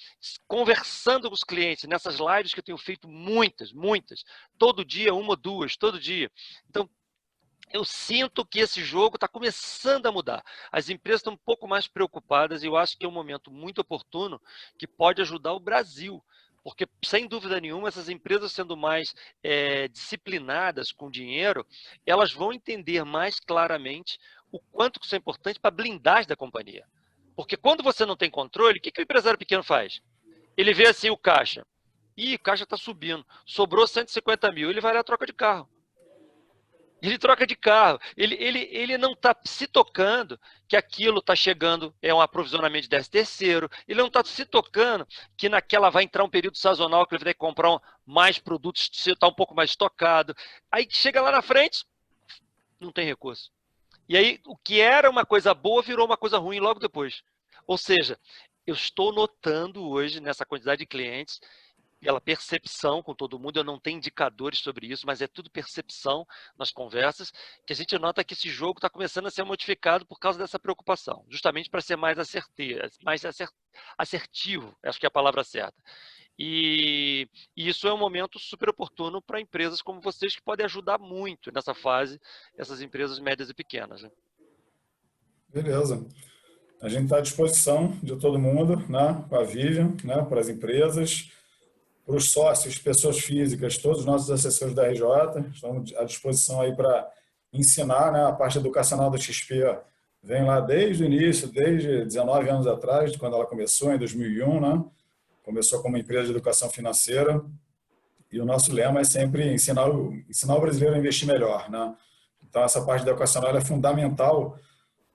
conversando com os clientes, nessas lives que eu tenho feito muitas, todo dia, uma ou duas, todo dia. Então, eu sinto que esse jogo está começando a mudar. As empresas estão um pouco mais preocupadas e eu acho que é um momento muito oportuno que pode ajudar o Brasil. Porque, sem dúvida nenhuma, essas empresas sendo mais disciplinadas com dinheiro, elas vão entender mais claramente o quanto isso é importante para a blindagem da companhia. Porque quando você não tem controle, o que o empresário pequeno faz? Ele vê assim o caixa. Ih, caixa está subindo. Sobrou 150 mil. Ele vai lá e troca de carro. Ele troca de carro, ele não está se tocando que aquilo está chegando, é um aprovisionamento de 13º, ele não está se tocando que naquela vai entrar um período sazonal que ele vai ter que comprar mais produtos, se está um pouco mais estocado. Aí chega lá na frente, não tem recurso. E aí o que era uma coisa boa virou uma coisa ruim logo depois. Ou seja, eu estou notando hoje nessa quantidade de clientes, pela percepção com todo mundo, eu não tenho indicadores sobre isso, mas é tudo percepção nas conversas, que a gente nota que esse jogo está começando a ser modificado por causa dessa preocupação, justamente para ser mais assertivo, acho que é a palavra certa. E isso é um momento super oportuno para empresas como vocês, que podem ajudar muito nessa fase, essas empresas médias e pequenas. Né? Beleza. A gente está à disposição de todo mundo, né, com a Vivian, né, para as empresas, para os sócios, pessoas físicas, todos os nossos assessores da RJ estão à disposição aí para ensinar, né? A parte educacional da XP vem lá desde o início, desde 19 anos atrás, quando ela começou, em 2001, né? Começou como empresa de educação financeira e o nosso lema é sempre ensinar o brasileiro a investir melhor, né? Então, essa parte educacional é fundamental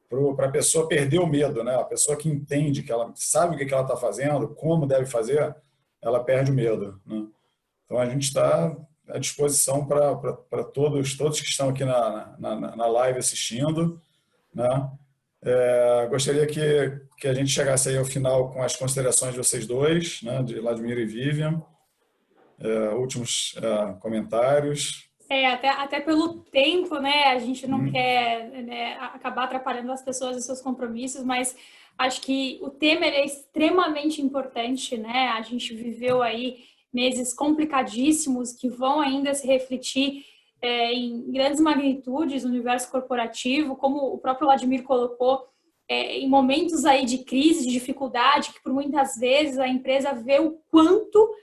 para a pessoa perder o medo, né? A pessoa que entende, que ela sabe o que ela está fazendo, como deve fazer, ela perde o medo. Né? Então, a gente está à disposição para todos que estão aqui na live assistindo. Né? Gostaria que a gente chegasse aí ao final com as considerações de vocês dois, né? De Vladimir e Vivian. Últimos comentários. Até pelo tempo, né? A gente não quer, né, acabar atrapalhando as pessoas e seus compromissos, mas acho que o tema é extremamente importante, né? A gente viveu aí meses complicadíssimos que vão ainda se refletir em grandes magnitudes no universo corporativo, como o próprio Vladimir colocou, em momentos aí de crise, de dificuldade, que por muitas vezes a empresa vê o quanto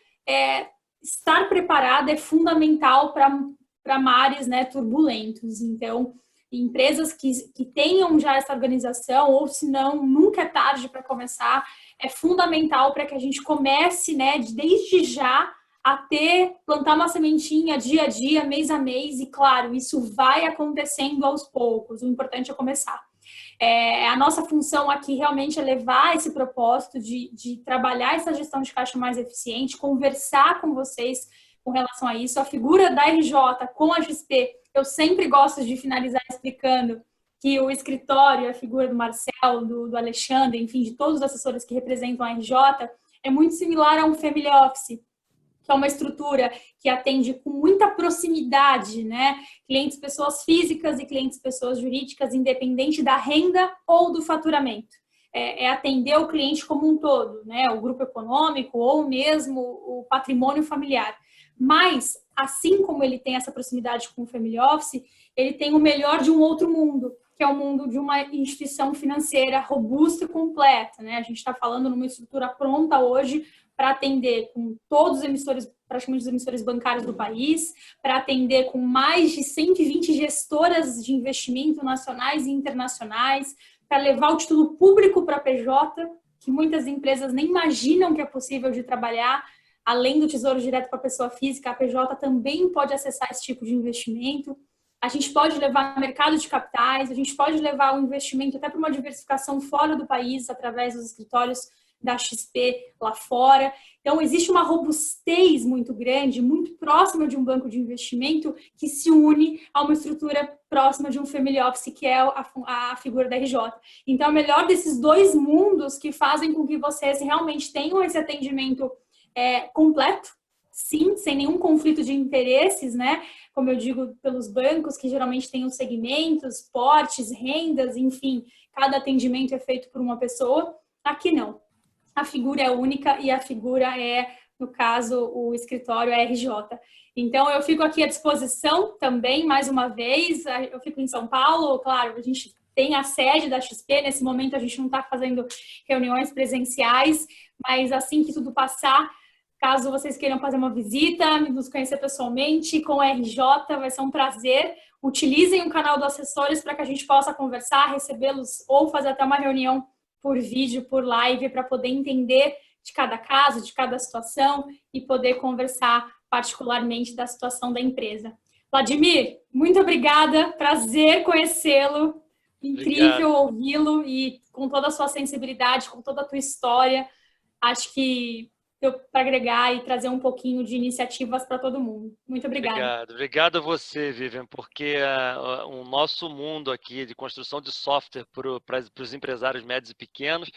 estar preparada é fundamental para mares, né, turbulentos. Então, empresas que tenham já essa organização, ou se não, nunca é tarde para começar, é fundamental para que a gente comece, né, desde já a plantar uma sementinha dia a dia, mês a mês, e claro, isso vai acontecendo aos poucos, o importante é começar. A nossa função aqui realmente é levar esse propósito de trabalhar essa gestão de caixa mais eficiente, conversar com vocês com relação a isso. A figura da RJ com a XP, eu sempre gosto de finalizar explicando que o escritório, a figura do Marcel, do Alexandre, enfim, de todos os assessores que representam a RJ, é muito similar a um family office, que é uma estrutura que atende com muita proximidade, né? Clientes, pessoas físicas e clientes, pessoas jurídicas, independente da renda ou do faturamento. É atender o cliente como um todo, né? O grupo econômico ou mesmo o patrimônio familiar. Mas, assim como ele tem essa proximidade com o family office, ele tem o melhor de um outro mundo, que é o mundo de uma instituição financeira robusta e completa, né? A gente está falando numa estrutura pronta hoje para atender com todos os emissores, praticamente os emissores bancários do país, para atender com mais de 120 gestoras de investimento nacionais e internacionais, para levar o título público para a PJ, que muitas empresas nem imaginam que é possível de trabalhar. Além do Tesouro Direto para a pessoa física, a PJ também pode acessar esse tipo de investimento. A gente pode levar mercado de capitais, a gente pode levar o investimento até para uma diversificação fora do país, através dos escritórios da XP lá fora. Então, existe uma robustez muito grande, muito próxima de um banco de investimento, que se une a uma estrutura próxima de um family office, que é a figura da RJ. Então, é o melhor desses dois mundos que fazem com que vocês realmente tenham esse atendimento completo, sim, sem nenhum conflito de interesses, né? Como eu digo, pelos bancos, que geralmente têm os segmentos, portes, rendas, enfim, cada atendimento é feito por uma pessoa. Aqui não. A figura é única e a figura é, no caso, o escritório é RJ. Então, eu fico aqui à disposição também, mais uma vez. Eu fico em São Paulo, claro, a gente tem a sede da XP, nesse momento a gente não está fazendo reuniões presenciais, mas assim que tudo passar, caso vocês queiram fazer uma visita, nos conhecer pessoalmente com a RJ, vai ser um prazer. Utilizem o canal do Assessores para que a gente possa conversar, recebê-los ou fazer até uma reunião por vídeo, por live, para poder entender de cada caso, de cada situação e poder conversar particularmente da situação da empresa. Vladimir, muito obrigada, prazer conhecê-lo, incrível ouvi-lo e com toda a sua sensibilidade, com toda a tua história, acho que deu para agregar e trazer um pouquinho de iniciativas para todo mundo. Muito obrigada. Obrigado a você, Vivian, porque o nosso mundo aqui de construção de software para os empresários médios e pequenos,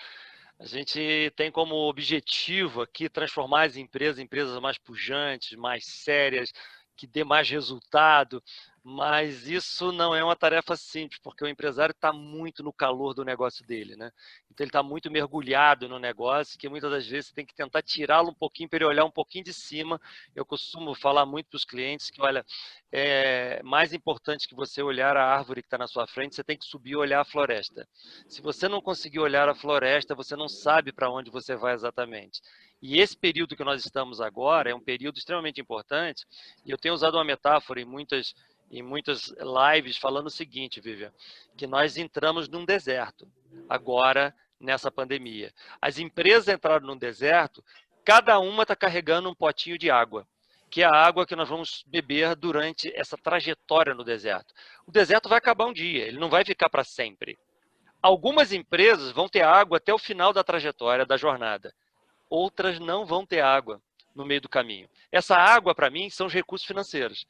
a gente tem como objetivo aqui transformar as empresas em empresas mais pujantes, mais sérias, que dê mais resultado, mas isso não é uma tarefa simples, porque o empresário está muito no calor do negócio dele, né? Então ele está muito mergulhado no negócio, que muitas das vezes você tem que tentar tirá-lo um pouquinho para ele olhar um pouquinho de cima. Eu costumo falar muito para os clientes que, olha, é mais importante que você olhar a árvore que está na sua frente, você tem que subir e olhar a floresta. Se você não conseguir olhar a floresta, você não sabe para onde você vai exatamente. E esse período que nós estamos agora é um período extremamente importante, e eu tenho usado uma metáfora em muitas lives falando o seguinte, Vivian, que nós entramos num deserto agora nessa pandemia. As empresas entraram num deserto, cada uma está carregando um potinho de água, que é a água que nós vamos beber durante essa trajetória no deserto. O deserto vai acabar um dia, ele não vai ficar para sempre. Algumas empresas vão ter água até o final da trajetória, da jornada. Outras não vão ter água no meio do caminho. Essa água, para mim, são os recursos financeiros.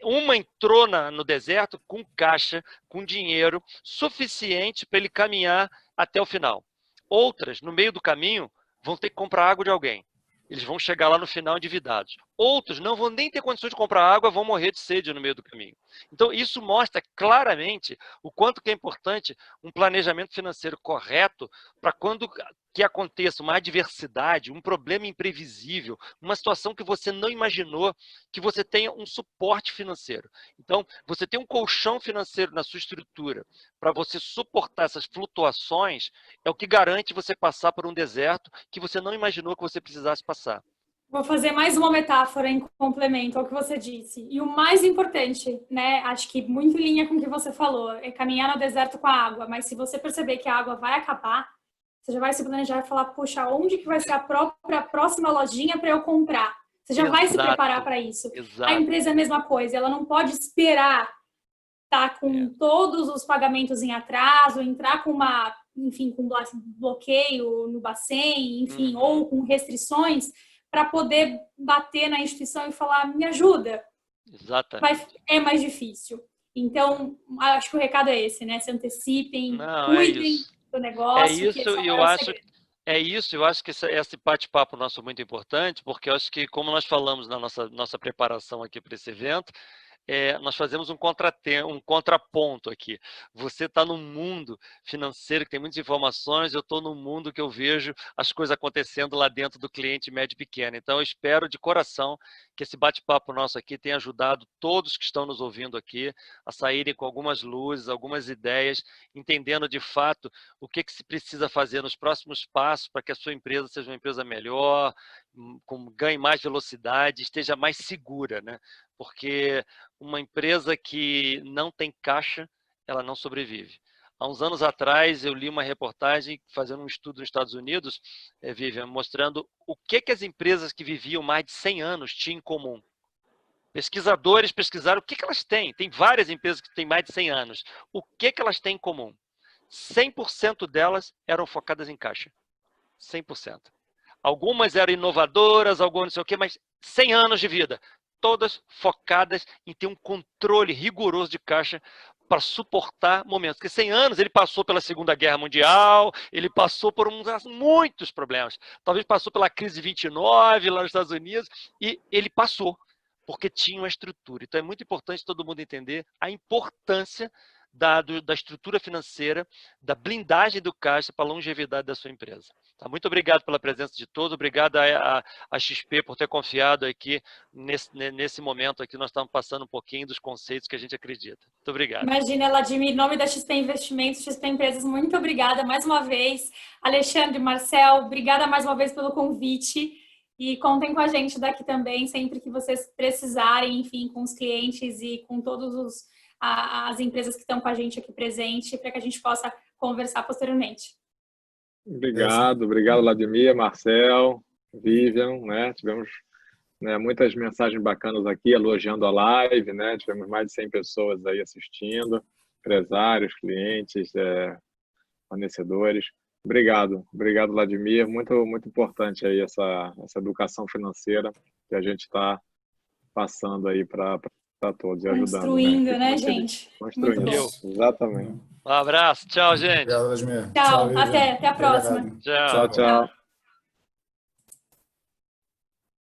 Uma entrou no deserto com caixa, com dinheiro suficiente para ele caminhar até o final. Outras, no meio do caminho, vão ter que comprar água de alguém. Eles vão chegar lá no final endividados. Outros não vão nem ter condições de comprar água, vão morrer de sede no meio do caminho. Então, isso mostra claramente o quanto que é importante um planejamento financeiro correto para quando que aconteça uma adversidade, um problema imprevisível, uma situação que você não imaginou, que você tenha um suporte financeiro. Então, você tem um colchão financeiro na sua estrutura para você suportar essas flutuações, é o que garante você passar por um deserto que você não imaginou que você precisasse passar. Vou fazer mais uma metáfora em complemento ao que você disse. E o mais importante, né, acho que muito em linha com o que você falou, é caminhar no deserto com a água. Mas se você perceber que a água vai acabar, você já vai se planejar e falar, puxa, onde que vai ser a próxima lojinha para eu comprar? Você já vai se preparar para isso. Exato. A empresa é a mesma coisa, ela não pode esperar estar com todos os pagamentos em atraso, entrar com com bloqueio no Bacen, enfim, ou com restrições, para poder bater na instituição e falar, me ajuda. Exatamente. É mais difícil. Então, acho que o recado é esse, né? Se antecipem, Não, cuidem do negócio. É isso, eu acho que esse bate-papo nosso é muito importante, porque eu acho que, como nós falamos na nossa preparação aqui para esse evento, nós fazemos um contraponto aqui. Você está num mundo financeiro que tem muitas informações, eu estou num mundo que eu vejo as coisas acontecendo lá dentro do cliente médio e pequeno. Então, eu espero de coração que esse bate-papo nosso aqui tenha ajudado todos que estão nos ouvindo aqui a saírem com algumas luzes, algumas ideias, entendendo de fato o que se precisa fazer nos próximos passos para que a sua empresa seja uma empresa melhor, ganhe mais velocidade, esteja mais segura, né? Porque uma empresa que não tem caixa, ela não sobrevive. Há uns anos atrás, eu li uma reportagem fazendo um estudo nos Estados Unidos, Vivian, mostrando o que as empresas que viviam mais de 100 anos tinham em comum. Pesquisadores pesquisaram o que elas têm. Tem várias empresas que têm mais de 100 anos. O que elas têm em comum? 100% delas eram focadas em caixa. 100%. Algumas eram inovadoras, algumas não sei o quê, mas 100 anos de vida. Todas focadas em ter um controle rigoroso de caixa para suportar momentos. Porque 100 anos ele passou pela Segunda Guerra Mundial, ele passou por muitos problemas. Talvez passou pela crise de 29 lá nos Estados Unidos, e ele passou, porque tinha uma estrutura. Então é muito importante todo mundo entender a importância da estrutura financeira, da blindagem do caixa para a longevidade da sua empresa. Tá? Muito obrigado pela presença de todos, obrigado a XP por ter confiado aqui nesse momento aqui, nós estamos passando um pouquinho dos conceitos que a gente acredita. Muito obrigado. Imagina, Vladimir, em nome da XP Investimentos, XP Empresas, muito obrigada mais uma vez. Alexandre, Marcel, obrigada mais uma vez pelo convite. E contem com a gente daqui também, sempre que vocês precisarem, enfim, com os clientes e com todas as empresas que estão com a gente aqui presente, para que a gente possa conversar posteriormente. Obrigado, Vladimir, Marcel, Vivian, né? Tivemos muitas mensagens bacanas aqui, elogiando a live, né? Tivemos mais de 100 pessoas aí assistindo, empresários, clientes, fornecedores. Obrigado, Vladimir. Muito importante aí essa educação financeira que a gente está passando aí para todos e ajudando. Construindo, né, gente? Construindo, exatamente. Um abraço, tchau, gente. Obrigado, Vladimir. Tchau, até a próxima. Tchau.